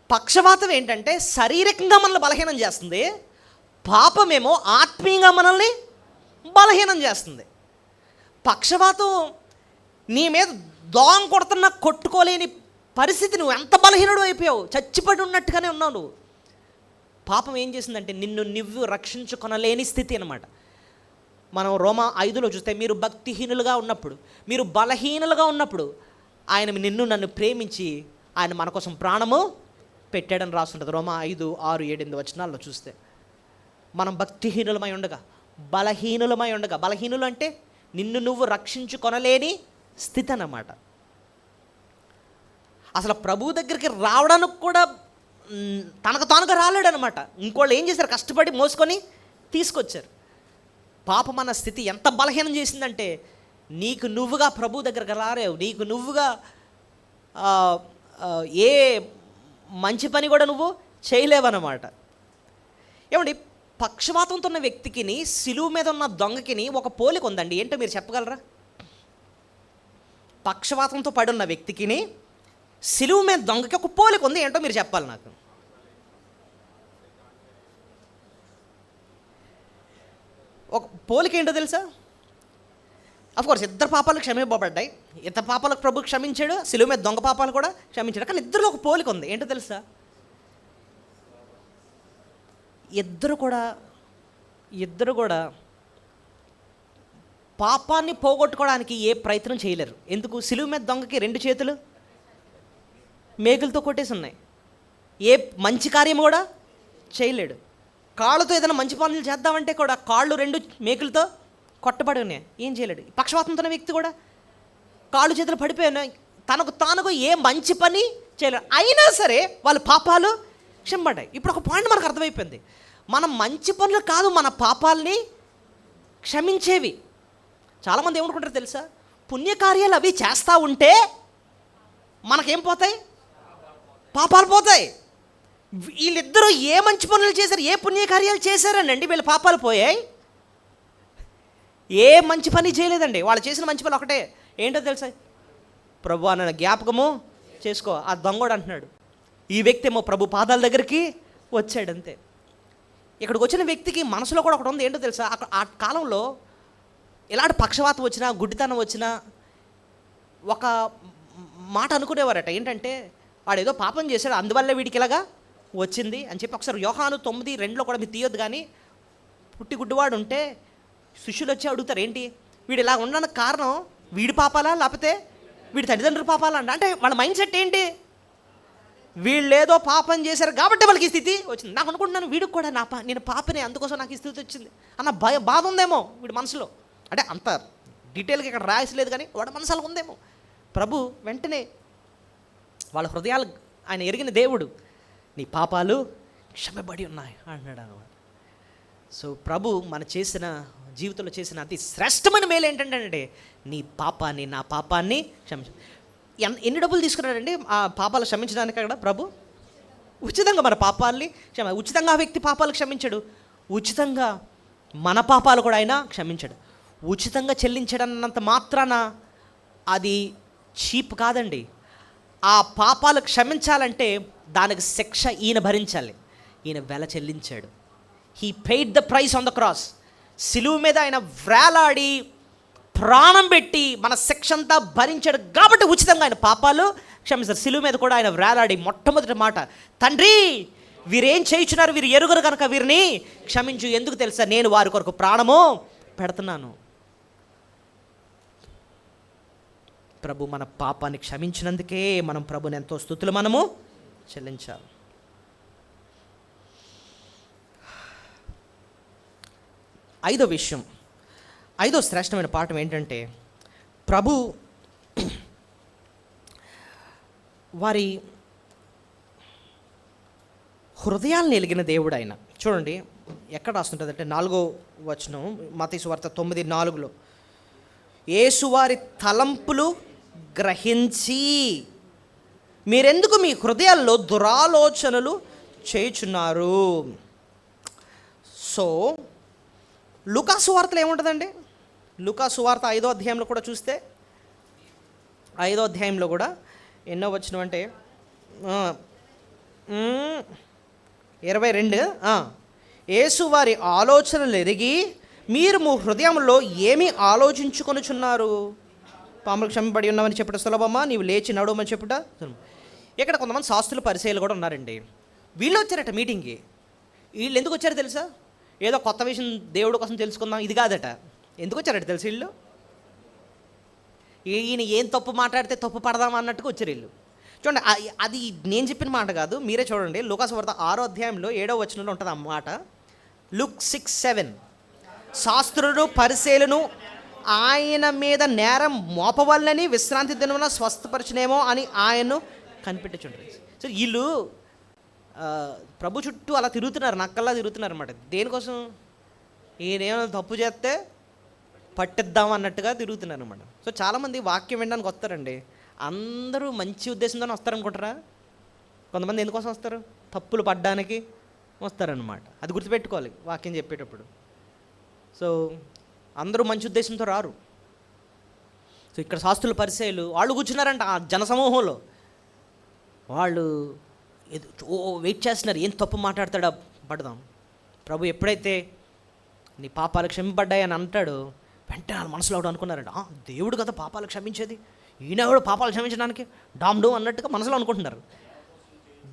పక్షవాతం ఏంటంటే శారీరకంగా మనల్ని బలహీనం చేస్తుంది, పాపమేమో ఆత్మీయంగా మనల్ని బలహీనం చేస్తుంది. పక్షవాతం నీ మీద దోమ కొడుతున్నా కొట్టుకోలేని పరిస్థితి, నువ్వు ఎంత బలహీనుడు అయిపోయావు, చచ్చిపడి ఉన్నట్టుగానే ఉన్నావు నువ్వు. పాపం ఏం చేసిందంటే నిన్ను నువ్వు రక్షించుకొనలేని స్థితి అన్నమాట. మనం రోమా 5లో చూస్తే, మీరు భక్తిహీనులుగా ఉన్నప్పుడు, మీరు బలహీనులుగా ఉన్నప్పుడు ఆయన నిన్ను నన్ను ప్రేమించి ఆయన మన కోసం ప్రాణము పెట్టాడని రాస్తుంటుంది. రోమా 5, 6, 7, 8 వచనాల్లో చూస్తే, మనం భక్తిహీనులమై ఉండగా, బలహీనులమై ఉండగా, బలహీనులు అంటే నిన్ను నువ్వు రక్షించుకొనలేని స్థితి అన్నమాట. అసలు ప్రభు దగ్గరికి రావడానికి కూడా తనకు తానుగా రాలేడనమాట. ఇంకోళ్ళు ఏం చేశారు? కష్టపడి మోసుకొని తీసుకొచ్చారు. పాపం అన్న స్థితి ఎంత బలహీనం చేసిందంటే నీకు నువ్వుగా ప్రభు దగ్గరకు రాలేవు, నీకు నువ్వుగా ఏ మంచి పని కూడా నువ్వు చేయలేవన్నమాట. ఏమండి, పక్షవాతంతో ఉన్న వ్యక్తికిని, సిలువు మీద ఉన్న దొంగకిని ఒక పోలిక ఉందండి. ఏంటో మీరు చెప్పగలరా? పక్షవాతంతో పడున్న వ్యక్తికిని, సిలువ మీద దొంగకి ఒక పోలిక ఉంది, ఏంటో మీరు చెప్పాలి నాకు. ఒక పోలిక ఏంటో తెలుసా? అఫ్కోర్స్ ఇద్దరు పాపాలు క్షమింపబడ్డాయి, ఇద్దరు పాపాలకు ప్రభు క్షమించాడు, సిలువ మీద దొంగ పాపాలు కూడా క్షమించాడు. కానీ ఇద్దరిలో ఒక పోలిక ఉంది, ఏంటో తెలుసా? ఇద్దరు కూడా పాపాన్ని పోగొట్టుకోవడానికి ఏ ప్రయత్నం చేయలేరు. ఎందుకు? సిలువ మీద దొంగకి 2 చేతులు మేకులతో కొట్టేసి ఉన్నాయి, ఏ మంచి కార్యం కూడా చేయలేడు. కాళ్ళతో ఏదైనా మంచి పనులు చేద్దామంటే కూడా కాళ్ళు 2 మేకులతో కొట్టబడి ఉన్నాయి, ఏం చేయలేడు. పక్షవాతంతో ఉన్న వ్యక్తి కూడా కాళ్ళు చేతులు పడిపోయి ఉన్నాయి, తనకు ఏ మంచి పని చేయలేడు. అయినా సరే వాళ్ళ పాపాలు క్షమింపడ్డాయి. ఇప్పుడు ఒక పాయింట్ మనకు అర్థమైపోయింది, మనం మంచి పనులు కాదు మన పాపాలని క్షమించేవి. చాలామంది ఏమనుకుంటారు తెలుసా? పుణ్యకార్యాలు అవి చేస్తూ ఉంటే మనకేం పోతాయి? పాపాలు పోతాయి. వీళ్ళిద్దరూ ఏ మంచి పనులు చేశారు, ఏ పుణ్యకార్యాలు చేశారనండి వీళ్ళ పాపాలు పోయాయి? ఏ మంచి పని చేయలేదండి. వాళ్ళు చేసిన మంచి పని ఒకటే, ఏంటో తెలుసా? ప్రభు నన్ను జ్ఞాపకము చేసుకో. ఆ దొంగోడు అంటున్నాడు, ఈ వ్యక్తి ఏమో ప్రభు పాదాల దగ్గరికి వచ్చాడు, అంతే. ఇక్కడికి వచ్చిన వ్యక్తికి మనసులో కూడా ఒకటి ఉంది, ఏంటో తెలుసా? ఆ కాలంలో ఎలాంటి పక్షవాతం వచ్చినా, గుడ్డితనం వచ్చినా ఒక మాట అనుకునేవారట, ఏంటంటే వాడు ఏదో పాపం చేశాడు అందువల్లే వీడికి ఇలాగా వచ్చింది అని చెప్పి. ఒకసారి యోహాను 9:2 కూడా మీరు తీయొద్దు, కానీ పుట్టి గుడ్డివాడు ఉంటే శిష్యులు వచ్చి అడుగుతారు, ఏంటి వీడు ఇలా ఉండడానికి కారణం వీడి పాపాలా లేకపోతే వీడి తల్లిదండ్రుల పాపాలా అంటే వాళ్ళ మైండ్ సెట్ ఏంటి? వీళ్ళు ఏదో పాపం చేశారు కాబట్టి వాళ్ళకి ఈ స్థితి వచ్చింది. నాకు అనుకుంటున్నాను వీడికి కూడా నేను పాపనే, అందుకోసం నాకు ఈ స్థితి వచ్చింది అన్న బాధ ఉందేమో వీడి మనసులో. అంటే అంత డీటెయిల్గా ఇక్కడ రాయలేదు, కానీ వాడి మనసులో ఉందేమో. ప్రభు వెంటనే వాళ్ళ హృదయాలు ఆయన ఎరిగిన దేవుడు, నీ పాపాలు క్షమబడి ఉన్నాయి అంటున్నాడు అన్నమాట. సో ప్రభు మన జీవితంలో చేసిన అతి శ్రేష్టమైన మేలు ఏంటంటే నా పాపాన్ని క్షమించ. ఎన్ని డబ్బులు తీసుకున్నాడండి ఆ పాపాలు క్షమించడానికి? అక్కడ ప్రభు ఉచితంగా మన పాపాలని ఉచితంగా ఆ వ్యక్తి పాపాలు క్షమించాడు, ఉచితంగా మన పాపాలు కూడా ఆయన క్షమించాడు. ఉచితంగా చెల్లించడన్నంత మాత్రాన అది చీప్ కాదండి. ఆ పాపాలు క్షమించాలంటే దానికి శిక్ష ఈయన భరించాలి, ఈయన వెల చెల్లించాడు. He paid the price on the cross. సిలువ మీద ఆయన వ్రేలాడి ప్రాణం పెట్టి మన శిక్ష అంతా భరించాడు కాబట్టి ఉచితంగా ఆయన పాపాలు క్షమిస్తారు. సిలువ మీద కూడా ఆయన వ్రేలాడి మొట్టమొదటి మాట, తండ్రి వీరేం చేయుచున్నారు, వీరు ఎరుగరు కనుక వీరిని క్షమించు. ఎందుకు తెలుసా? నేను వారి కొరకు ప్రాణము పెడుతున్నాను. ప్రభు మన పాపాన్ని క్షమించినందుకే మనం ప్రభుని ఎంతో స్తుతులు మనము చెల్లించాలి. ఐదో శ్రేష్టమైన పాఠం ఏంటంటే, ప్రభు వారి హృదయాలను ఎలిగిన దేవుడు ఆయన. చూడండి ఎక్కడ రాస్తుంటుందంటే 4వ వచనం మత్తయి సువార్త 9:4, యేసు వారి తలంపులు గ్రహించి మీరెందుకు మీ హృదయాల్లో దురాలోచనలు చేయుచున్నారు. సో లూకా సువార్తలో ఏముంటుందండి? లూకా సువార్త 5వ అధ్యాయంలో కూడా చూస్తే, 5వ అధ్యాయంలో కూడా ఎన్నో వచనం అంటే 22, యేసు వారి ఆలోచనలు ఎరిగి మీరు మీ హృదయంలో ఏమి ఆలోచించుకొనుచున్నారు. పాములు క్షమింపబడి ఉన్నామని చెప్పడం సులభమా, నీవు లేచి నడవమని చెప్పుట. ఇక్కడ కొంతమంది శాస్త్రులు పరిచయాలు కూడా ఉన్నారండి. వీళ్ళు వచ్చారట మీటింగ్కి. వీళ్ళు ఎందుకు వచ్చారో తెలుసా? ఏదో కొత్త విషయం దేవుడి కోసం తెలుసుకుందాం ఇది కాదట. ఎందుకు వచ్చారట తెలుసు? వీళ్ళు ఈయన ఏం తప్పు మాట్లాడితే తప్పు పడదాం అన్నట్టుగా వచ్చారు వీళ్ళు. చూడండి, అది నేను చెప్పిన మాట కాదు, మీరే చూడండి. లూకా సువార్త 6వ అధ్యాయంలో 7వ వచనంలో ఉంటుంది ఆ మాట. లుక్ 6:7, శాస్త్రులు పరిసేలును ఆయన మీద నేరం మోపవల్లని విశ్రాంతి దినమున స్వస్థపరచునేమో అని ఆయన్ను కనిపెట్టుచుంటారు. సో వీళ్ళు ప్రభు చుట్టూ అలా తిరుగుతున్నారు, నక్కల్లా తిరుగుతున్నారు అన్నమాట. దేనికోసం? ఈయనేమైనా తప్పు చేస్తే పట్టిద్దాం అన్నట్టుగా తిరుగుతున్నారు అన్నమాట. సో చాలామంది వాక్యం వినడానికి వస్తారండి, అందరూ మంచి ఉద్దేశంతోనే వస్తారనుకుంటారా? కొంతమంది ఎందుకోసం వస్తారు? తప్పులు పడ్డానికి వస్తారనమాట. అది గుర్తుపెట్టుకోవాలి వాక్యం చెప్పేటప్పుడు. సో అందరూ మంచి ఉద్దేశంతో రారు. సో ఇక్కడ శాస్త్రుల పరిచయాలు వాళ్ళు కూర్చున్నారంట ఆ జనసమూహంలో. వాళ్ళు వెయిట్ చేస్తున్నారు, ఏం తప్పు మాట్లాడతాడా పడదాం. ప్రభు ఎప్పుడైతే నీ పాపాలు క్షమింపడ్డాయి అని అంటాడు, వెంటనే వాళ్ళ మనసులో ఒకటి అనుకున్నారంట, దేవుడు కదా పాపాలు క్షమించేది, ఈయన కూడా పాపాలు క్షమించడానికి డామ్ అన్నట్టుగా మనసులో అనుకుంటున్నారు.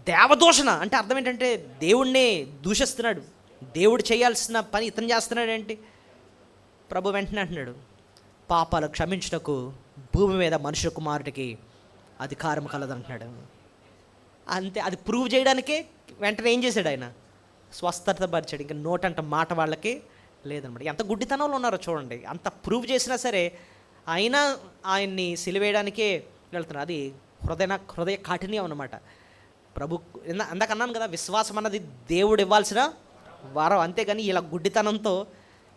దేవదూషణ అంటే అర్థం ఏంటంటే దేవుణ్ణే దూషిస్తున్నాడు, దేవుడు చేయాల్సిన పని ఇతను చేస్తున్నాడు ఏంటి. ప్రభు వెంటనే అంటున్నాడు, పాపాలు క్షమించుటకు భూమి మీద మనుష్య కుమారుడికి అధికారం కలదంటున్నాడు. అంతే, అది ప్రూవ్ చేయడానికే వెంటనే ఏం చేశాడు ఆయన, స్వస్థత పరిచాడు. ఇంకా నోటంట మాట వాళ్ళకి లేదనమాట. ఎంత గుడ్డితనంలో ఉన్నారో చూడండి. అంత ప్రూవ్ చేసినా సరే అయినా ఆయన్ని సిలివేయడానికే వెళ్తున్నారు. అది హృదయ కాఠిన్యం అన్నమాట. ప్రభు అందాక అన్నాను కదా, విశ్వాసం అన్నది దేవుడు ఇవ్వాల్సిన వరం, అంతేగాని ఇలా గుడ్డితనంతో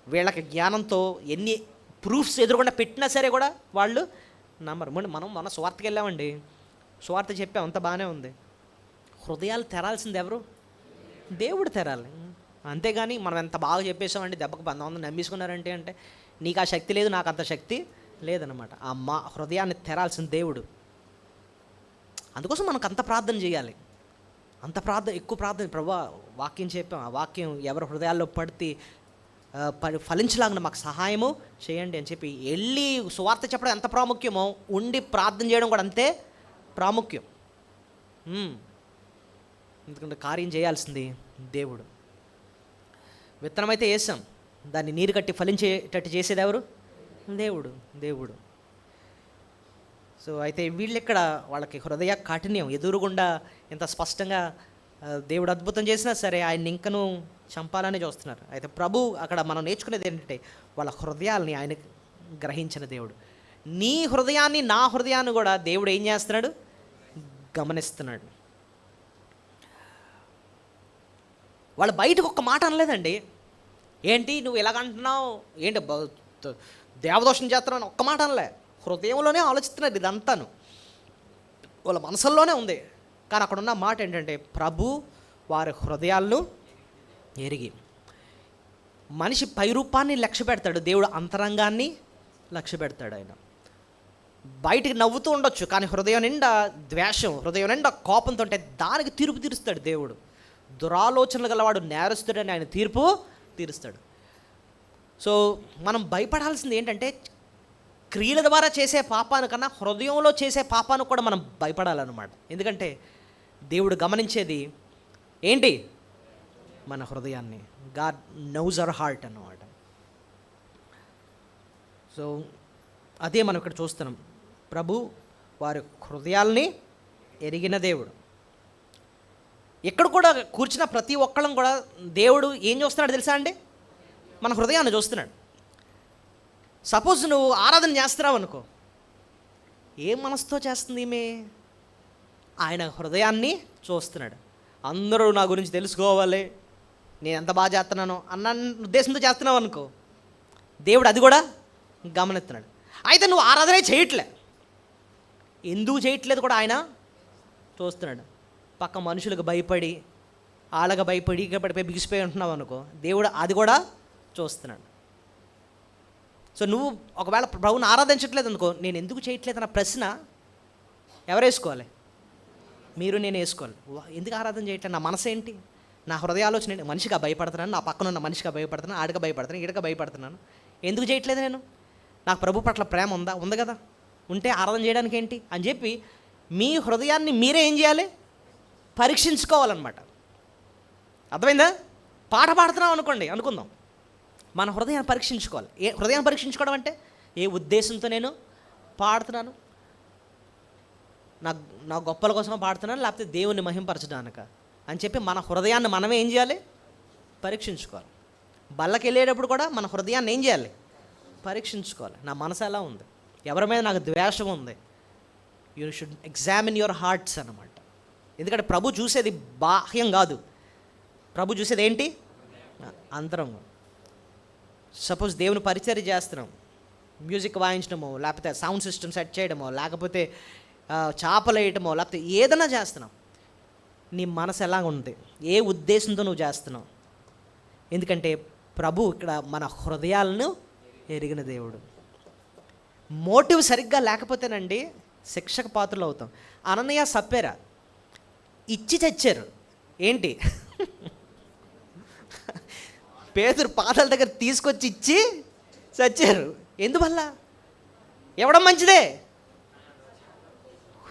వీళ్ళకి జ్ఞానంతో ఎన్ని ప్రూఫ్స్ ఎదురుకుండా పెట్టినా సరే కూడా వాళ్ళు నమ్మరు. మనం మన స్వార్థకి వెళ్ళామండి, స్వార్థ చెప్పాం, అంత బాగానే ఉంది. హృదయాలు తెరాల్సింది ఎవరు? దేవుడు తెరాలి. అంతేగాని మనం ఎంత బాగా చెప్పేసామండి, దెబ్బకు 100 నమ్మేసుకున్నారంటే అంటే నీకు ఆ శక్తి లేదు, నాకు అంత శక్తి లేదన్నమాట. ఆ హృదయాన్ని తెరాల్సిన దేవుడు. అందుకోసం మనకు అంత ప్రార్థన చేయాలి, అంత ఎక్కువ ప్రార్థన. ప్రభువా వాక్యం చెప్పాం, ఆ వాక్యం ఎవరి హృదయాల్లో పడితే ఫలించలాగిన మాకు సహాయము చేయండి అని చెప్పి వెళ్ళి సువార్త చెప్పడం ఎంత ప్రాముఖ్యమో ఉండి ప్రార్థన చేయడం కూడా అంతే ప్రాముఖ్యం. ఎందుకంటే కార్యం చేయాల్సింది దేవుడు. విత్తనం అయితే వేసాం, దాన్ని నీరు కట్టి ఫలించేటట్టు చేసేది ఎవరు? దేవుడు. సో అయితే వీళ్ళు ఇక్కడ వాళ్ళకి హృదయ కాఠిన్యం, ఎదురుగుండా ఎంత స్పష్టంగా దేవుడు అద్భుతం చేసినా సరే ఆయన్ని ఇంకనూ చంపాలని చూస్తున్నారు. అయితే ప్రభు అక్కడ మనం నేర్చుకునేది ఏంటంటే వాళ్ళ హృదయాల్ని ఆయన గ్రహించిన దేవుడు. నీ హృదయాన్ని నా హృదయాన్ని కూడా దేవుడు ఏం చేస్తున్నాడు? గమనిస్తున్నాడు. వాళ్ళు బయటకు ఒక్క మాట అనలేదండి. ఏంటి నువ్వు ఎలాగంటున్నావు, ఏంటి దేవదోషం చేస్తున్నావు ఒక్క మాట అనలే. హృదయంలోనే ఆలోచిస్తున్నారు ఇదంతాను, వాళ్ళ మనసుల్లోనే ఉంది. కానీ అక్కడ ఉన్న మాట ఏంటంటే ప్రభు వారి హృదయాలను ఎరిగి. మనిషి పైరూపాన్ని లక్ష్య పెడతాడు, దేవుడు అంతరంగాన్ని లక్ష్య పెడతాడు. ఆయన బయటికి నవ్వుతూ ఉండొచ్చు, కానీ హృదయం నిండా ద్వేషం, హృదయం నిండా కోపంతో ఉంటే దానికి తీర్పు తీరుస్తాడు దేవుడు. దురాలోచనలు గలవాడు నేరస్తుడని ఆయన తీర్పు తీరుస్తాడు. సో మనం భయపడాల్సింది ఏంటంటే క్రియల ద్వారా చేసే పాపాను కన్నా హృదయంలో చేసే పాపాను కూడా మనం భయపడాలన్నమాట. ఎందుకంటే దేవుడు గమనించేది ఏంటి? మన హృదయాన్ని. గాడ్ నోస్ అవర్ హార్ట్ అన్నమాట. సో అదే మనం ఇక్కడ చూస్తున్నాం. ప్రభు వారి హృదయాల్ని ఎరిగిన దేవుడు. ఎక్కడ కూడా కూర్చున్న ప్రతి ఒక్కళ్ళం కూడా దేవుడు ఏం చూస్తున్నాడు తెలుసా అండి? మన హృదయాన్ని చూస్తున్నాడు. సపోజ్ నువ్వు ఆరాధన చేస్తున్నావు అనుకో, ఏ మనసుతో చేస్తుంది ఈమె? ఆయన హృదయాన్ని చూస్తున్నాడు. అందరూ నా గురించి తెలుసుకోవాలి, నేను ఎంత బాగా చేస్తున్నానో అన్న ఉద్దేశంతో చేస్తున్నావు అనుకో, దేవుడు అది కూడా గమనిస్తున్నాడు. అయితే నువ్వు ఆరాధనే చేయట్లే, ఎందుకు చేయట్లేదు కూడా ఆయన చూస్తున్నాడు. పక్క మనుషులకు భయపడి వాళ్ళకి భయపడి ఇక్కడ పడిపోయి బిగిసిపోయి ఉంటున్నావు అనుకో, దేవుడు అది కూడా చూస్తున్నాడు. సో నువ్వు ఒకవేళ ప్రభువుని ఆరాధించట్లేదు అనుకో, నేను ఎందుకు చేయట్లేదు అన్న ప్రశ్న ఎవరు వేసుకోవాలి? మీరు నేను వేసుకోవాలి. ఎందుకు ఆరాధన చేయట్లేదు? నా మనసు ఏంటి, నా హృదయ ఆలోచన ఏంటి? మనిషిగా భయపడుతున్నాను, నా పక్కన ఉన్న మనిషిగా భయపడుతున్నాను, ఆడిగా భయపడుతున్నాను, ఈడగా భయపడుతున్నాను. ఎందుకు చేయట్లేదు నేను? నాకు ప్రభు పట్ల ప్రేమ ఉంది కదా, ఉంటే ఆరాధన చేయడానికి ఏంటి అని చెప్పి మీ హృదయాన్ని మీరే ఏం చేయాలి? పరీక్షించుకోవాలన్నమాట. అర్థమైందా? పాట పాడుతున్నాం అనుకోండి, అనుకుందాం, మన హృదయాన్ని పరీక్షించుకోవాలి. హృదయాన్ని పరీక్షించుకోవడం అంటే ఏ ఉద్దేశంతో నేను పాడుతున్నాను? నా గొప్పల కోసం పాడుతున్నాను, లేకపోతే దేవుణ్ణి మహింపరచడానిక అని చెప్పి మన హృదయాన్ని మనమే ఏం చేయాలి? పరీక్షించుకోవాలి. బళ్ళకి వెళ్ళేటప్పుడు కూడా మన హృదయాన్ని ఏం చేయాలి? పరీక్షించుకోవాలి. నా మనసు ఎలా ఉంది, ఎవరి మీద నాకు ద్వేషం ఉంది. You should examine your hearts అన్నమాట. ఎందుకంటే ప్రభు చూసేది బాహ్యం కాదు, ప్రభు చూసేది ఏంటి? అంతరంగం. సపోజ్ దేవుని పరిచర్య చేస్తున్నాం, మ్యూజిక్ వాయించడమో, లేకపోతే సౌండ్ సిస్టమ్ సెట్ చేయడమో, లేకపోతే చేపలు వేయటమో, లేకపోతే ఏదైనా చేస్తున్నాం, నీ మనసు ఎలా ఉంది, ఏ ఉద్దేశంతో నువ్వు చేస్తున్నావు? ఎందుకంటే ప్రభు ఇక్కడ మన హృదయాలను ఎరిగిన దేవుడు. మోటివ్ సరిగ్గా లేకపోతేనండి శిక్షకు పాత్రలు అవుతాం. అననీయ సప్పెరా ఇచ్చి చచ్చారు. ఏంటి? పేతురు పాదాల దగ్గర తీసుకొచ్చి ఇచ్చి చచ్చారు. ఎందువల్ల? ఇవ్వడం మంచిదే,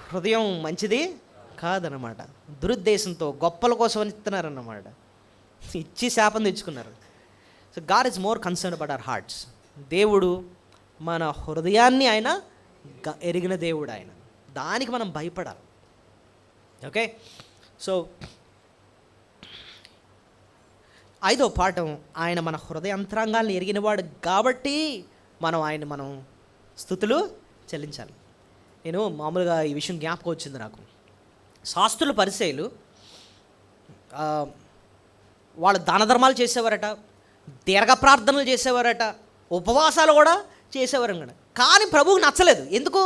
హృదయం మంచిది కాదన్నమాట. దురుద్దేశంతో గొప్పల కోసం ఇస్తున్నారన్నమాట. ఇచ్చి శాపం తెచ్చుకున్నారు. So God is more concern about our hearts. దేవుడు మన హృదయాన్ని ఆయన ఎరిగిన దేవుడు. ఆయన దానికి మనం భయపడాలి. ఓకే. సో 5వ పాఠం, ఆయన మన హృదయాంతరంగాల్ని ఎరిగినవాడు కాబట్టి మనం స్తుతులు చెల్లించాలి. నేను మామూలుగా ఈ విషయం జ్ఞాపకం వచ్చింది నాకు. శాస్త్రులు పరిసయ్యులు వాళ్ళు దాన ధర్మాలు చేసేవారట, దీర్ఘ ప్రార్థనలు చేసేవారట, ఉపవాసాలు కూడా చేసేవారు కూడా. కానీ ప్రభువుకు నచ్చలేదు. ఎందుకు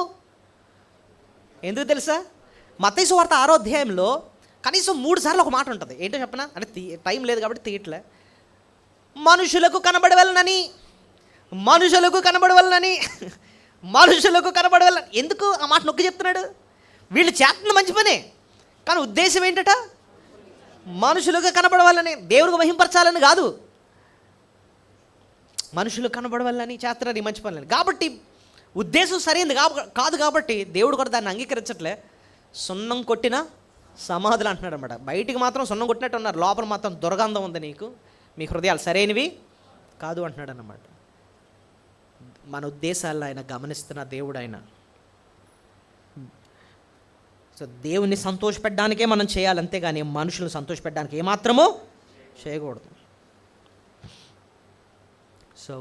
తెలుసా? మత్తయి సువార్త 6వ అధ్యాయంలో కనీసం 3 సార్లు ఒక మాట ఉంటుంది. ఏంటో చెప్పనా? అంటే టైం లేదు కాబట్టి తీయట్లే. మనుషులకు కనబడవలనని. ఎందుకు ఆ మాట నొక్కి చెప్తున్నాడు? వీళ్ళు చేస్తున్న మంచి పనే, కానీ ఉద్దేశం ఏంటట? మనుషులకు కనబడవాలని, దేవుడికి మహింపరచాలని కాదు. మనుషులు కనబడవాలని చేస్తున్నారు ఈ మంచి పనులని. కాబట్టి ఉద్దేశం సరైనది కాదు. కాబట్టి దేవుడు కూడా దాన్ని అంగీకరించట్లే. సున్నం కొట్టిన సమాధులు అంటున్నాడు అనమాట. బయటికి మాత్రం సున్నం కొట్టినట్టు ఉన్నారు, లోపల మాత్రం దుర్గంధం ఉంది. మీ హృదయాలు సరైనవి కాదు అంటున్నాడు అన్నమాట. మన ఉద్దేశాలను ఆయన గమనిస్తున్న దేవుడు ఆయన. సో దేవుని సంతోషపెట్టడానికే మనం చేయాలి, అంతేగాని మనుషులను సంతోషపెట్టడానికి ఏమాత్రమూ చేయకూడదు. సో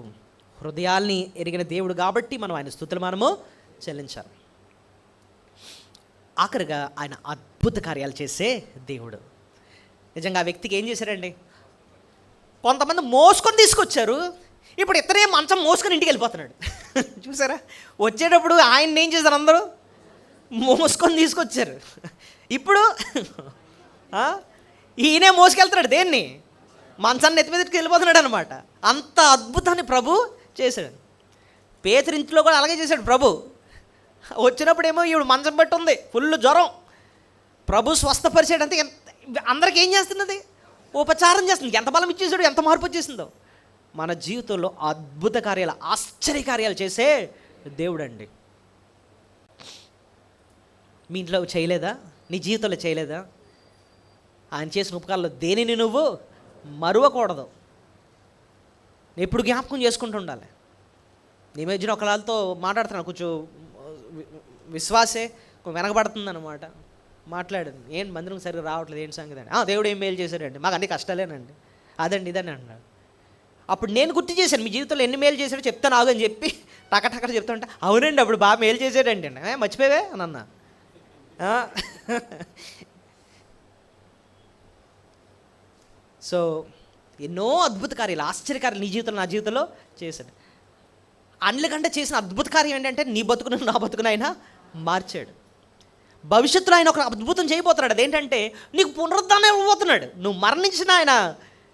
హృదయాల్ని ఎరిగిన దేవుడు కాబట్టి మనం ఆయన స్తుతులు మనము చెల్లించాలి. ఆఖరిగా ఆయన అద్భుత కార్యాలు చేసే దేవుడు. నిజంగా ఆ వ్యక్తికి ఏం చేశారండి? కొంతమంది మోసుకొని తీసుకొచ్చారు, ఇప్పుడు ఇతనే మంచం మోసుకొని ఇంటికి వెళ్ళిపోతున్నాడు. చూసారా? వచ్చేటప్పుడు ఆయన ఏం చేశారు? అందరూ మోసుకొని తీసుకొచ్చారు. ఇప్పుడు ఈయనే మోసుకెళ్తున్నాడు. దేన్ని? మంచాన్ని ఎత్తి మీదకి వెళ్ళిపోతున్నాడు అనమాట. అంత అద్భుతాన్ని ప్రభు చేశాడు. పేతురు ఇంట్లో కూడా అలాగే చేశాడు ప్రభు. వచ్చినప్పుడేమో ఈవిడ మంచం బట్టి ఉంది, ఫుల్ జ్వరం. ప్రభు స్వస్థపరిచాడు. అంతే. అందరికి ఏం చేస్తున్నది? ఉపచారం చేస్తుంది. ఎంత బలం ఇచ్చేసాడు, ఎంత మార్పు వచ్చేసిందో. మన జీవితంలో అద్భుత కార్యాలు, ఆశ్చర్యకార్యాలు చేసే దేవుడు అండి. మీ ఇంట్లో చేయలేదా? నీ జీవితంలో చేయలేదా? ఆయన చేసిన ఉపకారాల్లో దేనిని నువ్వు మరువకూడదు. ఎప్పుడు జ్ఞాపకం చేసుకుంటూ ఉండాలి. నీ మధ్యన ఒకళ్ళతో మాట్లాడుతున్నాను, కొంచెం విశ్వాసే వెనకబడుతుంది అనమాట. మాట్లాడాను, ఏంటి మందిరం సరిగ్గా రావట్లేదు, ఏంటి సంగతి అని. దేవుడు ఏం మేలు చేశాడండి, మాకు అన్ని కష్టాలేనండి, అదండి ఇదని అన్నాడు. అప్పుడు నేను గుర్తు చేశాను, మీ జీవితంలో ఎన్ని మేలు చేశాడో చెప్తాను ఆగు అని చెప్పి టకటక్కడ చెప్తాంటే, అవునండి అప్పుడు బాగా మేలు చేశాడండి అండి. మర్చిపోయావే అని అన్నా. సో ఎన్నో అద్భుత కార్యాలు, ఆశ్చర్యకార్యాలు నీ జీవితంలో, నా జీవితంలో చేశాడు. అందుకంటే చేసిన అద్భుత కార్యం ఏంటంటే నీ బతుకును నా బతుకును ఆయన మార్చాడు. భవిష్యత్తులో ఆయన ఒక అద్భుతం చేయబోతున్నాడు. అదేంటంటే నీకు పునరుద్ధానం ఇవ్వబోతున్నాడు. నువ్వు మరణించిన ఆయన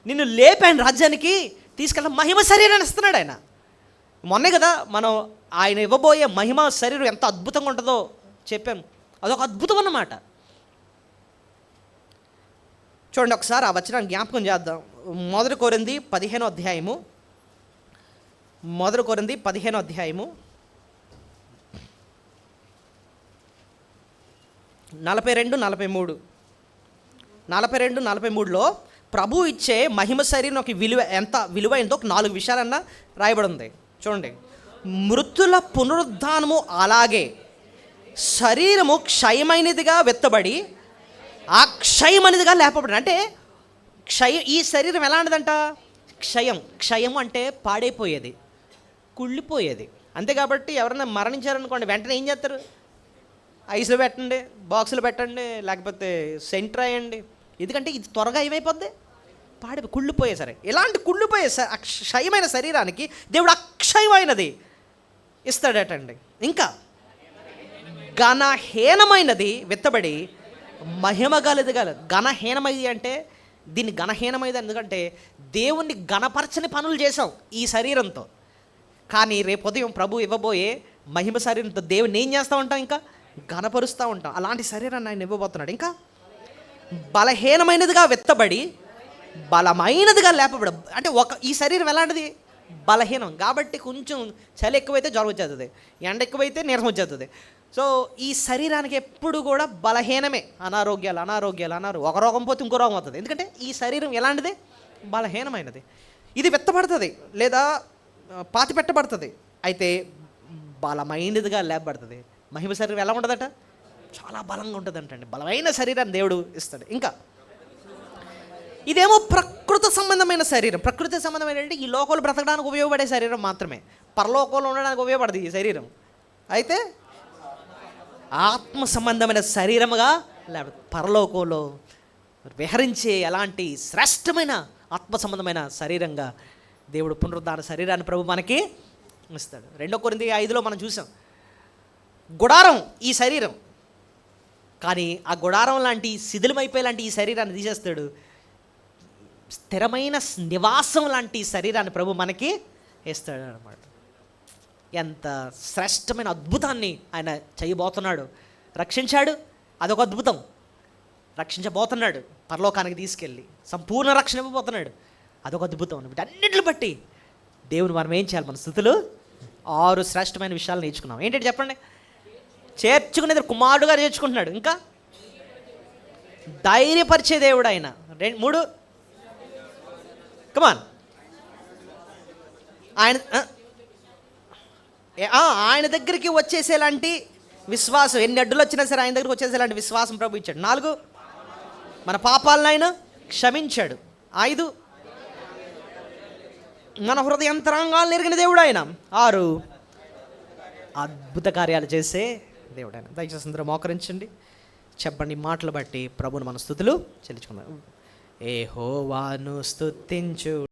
నిన్ను లేపి ఆయన రాజ్యానికి తీసుకెళ్ళ మహిమ శరీరాన్ని ఇస్తున్నాడు ఆయన. మొన్నే కదా మనం ఆయన ఇవ్వబోయే మహిమ శరీరం ఎంత అద్భుతంగా ఉంటుందో చెప్పాను. అదొక అద్భుతం అన్నమాట. చూడండి ఒకసారి ఆ వచనాన్ని జ్ఞాపకం చేద్దాం. 1 కొరింథీ 15వ అధ్యాయము, 1 కొరింథీ 15వ అధ్యాయము 42-43లో ప్రభు ఇచ్చే మహిమ శరీరం ఒక ఎంత విలువైందో ఒక 4 విషయాలన్నా రాయబడి ఉంది. చూడండి, మృతుల పునరుద్ధానము అలాగే శరీరము క్షయమైనదిగా వెత్తబడి అక్షయమైనదిగా లేపబడి. అంటే ఈ శరీరం ఎలాంటిదంట? క్షయం అంటే పాడైపోయేది, కుళ్ళిపోయేది. అంతే. కాబట్టి ఎవరైనా మరణించారనుకోండి, వెంటనే ఏం చేస్తారు? ఐస్లో పెట్టండి, బాక్సులు పెట్టండి, లేకపోతే సెంట్ రాయండి. ఎందుకంటే ఇది త్వరగా ఏమైపోద్ది? కుళ్ళిపోయే. సరే, ఇలాంటి కుళ్ళిపోయే క్షయమైన శరీరానికి దేవుడు అక్షయమైనది ఇస్తాడటండి. ఇంకా ఘనహీనమైనది విత్తబడి మహిమ గలది. ఘనహీనమైంది అంటే దీన్ని ఘనహీనమైంది ఎందుకంటే దేవుణ్ణి ఘనపరచని పనులు చేసాం ఈ శరీరంతో. కానీ రేపు ఉదయం ప్రభు ఇవ్వబోయే మహిమ శరీరంతో దేవుని ఏం చేస్తూ ఉంటాం? ఇంకా ఘనపరుస్తూ ఉంటాం. అలాంటి శరీరాన్ని ఆయన ఇవ్వబోతున్నాడు. ఇంకా బలహీనమైనదిగా విత్తబడి బలమైనదిగా లేపబడ, అంటే ఈ శరీరం ఎలాంటిది? బలహీనం. కాబట్టి కొంచెం చలి ఎక్కువైతే జ్వరం వచ్చేస్తుంది, ఎండ ఎక్కువైతే నీరసం వచ్చేస్తుంది. సో ఈ శరీరానికి ఎప్పుడు కూడా బలహీనమే. అనారోగ్యాలు ఒక రోగం పోతే ఇంకో రోగం అవుతుంది. ఎందుకంటే ఈ శరీరం ఎలాంటిది? బలహీనమైనది. ఇది విత్తబడుతుంది లేదా పాతి పెట్టబడుతుంది, అయితే బలమైనదిగా లేపబడుతుంది. మహిమ శరీరం ఎలా ఉంటుందట? చాలా బలంగా ఉంటుందంటండి. బలమైన శరీరాన్ని దేవుడు ఇస్తాడు. ఇంకా ఇదేమో ప్రకృతి సంబంధమైన శరీరం. ప్రకృతి సంబంధమైన అంటే ఈ లోకంలో బ్రతకడానికి ఉపయోగపడే శరీరం మాత్రమే, పరలోకంలో ఉండడానికి ఉపయోగపడదు ఈ శరీరం. అయితే ఆత్మ సంబంధమైన శరీరముగా లేకపోతే పరలోకంలో విహరించే ఎలాంటి శ్రేష్టమైన ఆత్మ సంబంధమైన శరీరంగా దేవుడు పునరుద్ధాన శరీరాన్ని ప్రభు మనకి ఇస్తాడు. 2 కొరింథీ 5లో మనం చూసాం, గుడారం ఈ శరీరం, కానీ ఆ గుడారం లాంటి శిథిలమైపోయే లాంటి ఈ శరీరాన్ని తీసేస్తాడు. స్థిరమైన నివాసం లాంటి శరీరాన్ని ప్రభు మనకి ఇస్తాడు అన్నమాట. ఎంత శ్రేష్టమైన అద్భుతాన్ని ఆయన చేయబోతున్నాడు. రక్షించాడు, అదొక అద్భుతం. రక్షించబోతున్నాడు, పరలోకానికి తీసుకెళ్ళి సంపూర్ణ రక్షణ ఇవ్వబోతున్నాడు, అదొక అద్భుతం. వీటన్నిటిని బట్టి దేవుని మనం ఏం చేయాలి? మన స్థుతులు 6 శ్రేష్టమైన విషయాలు నేర్చుకున్నాం. ఏంటంటే చెప్పండి? చేర్చుకునేది కుమారుడుగా నేర్చుకుంటున్నాడు. ఇంకా ధైర్యపరిచే దేవుడు ఆయన. 3 కమాన్ ఆయన దగ్గరికి వచ్చేసేలాంటి విశ్వాసం, ఎన్ని అడ్డులు వచ్చినా సరే ఆయన దగ్గరికి వచ్చేసేలాంటి విశ్వాసం ప్రభు ఇచ్చాడు. 4 మన పాపాలను ఆయన క్షమించాడు. 5 మన హృదయంతరంగాలను ఎరిగిన దేవుడు ఆయన. 6 అద్భుత కార్యాలు చేసే దేవుడు ఆయన. దయచేసి అందరూ మోకరించండి, చెప్పండి. మాటలు బట్టి ప్రభుని మన స్తుతులు చెల్లించుకుందాం. యెహోవాను స్తుతించు.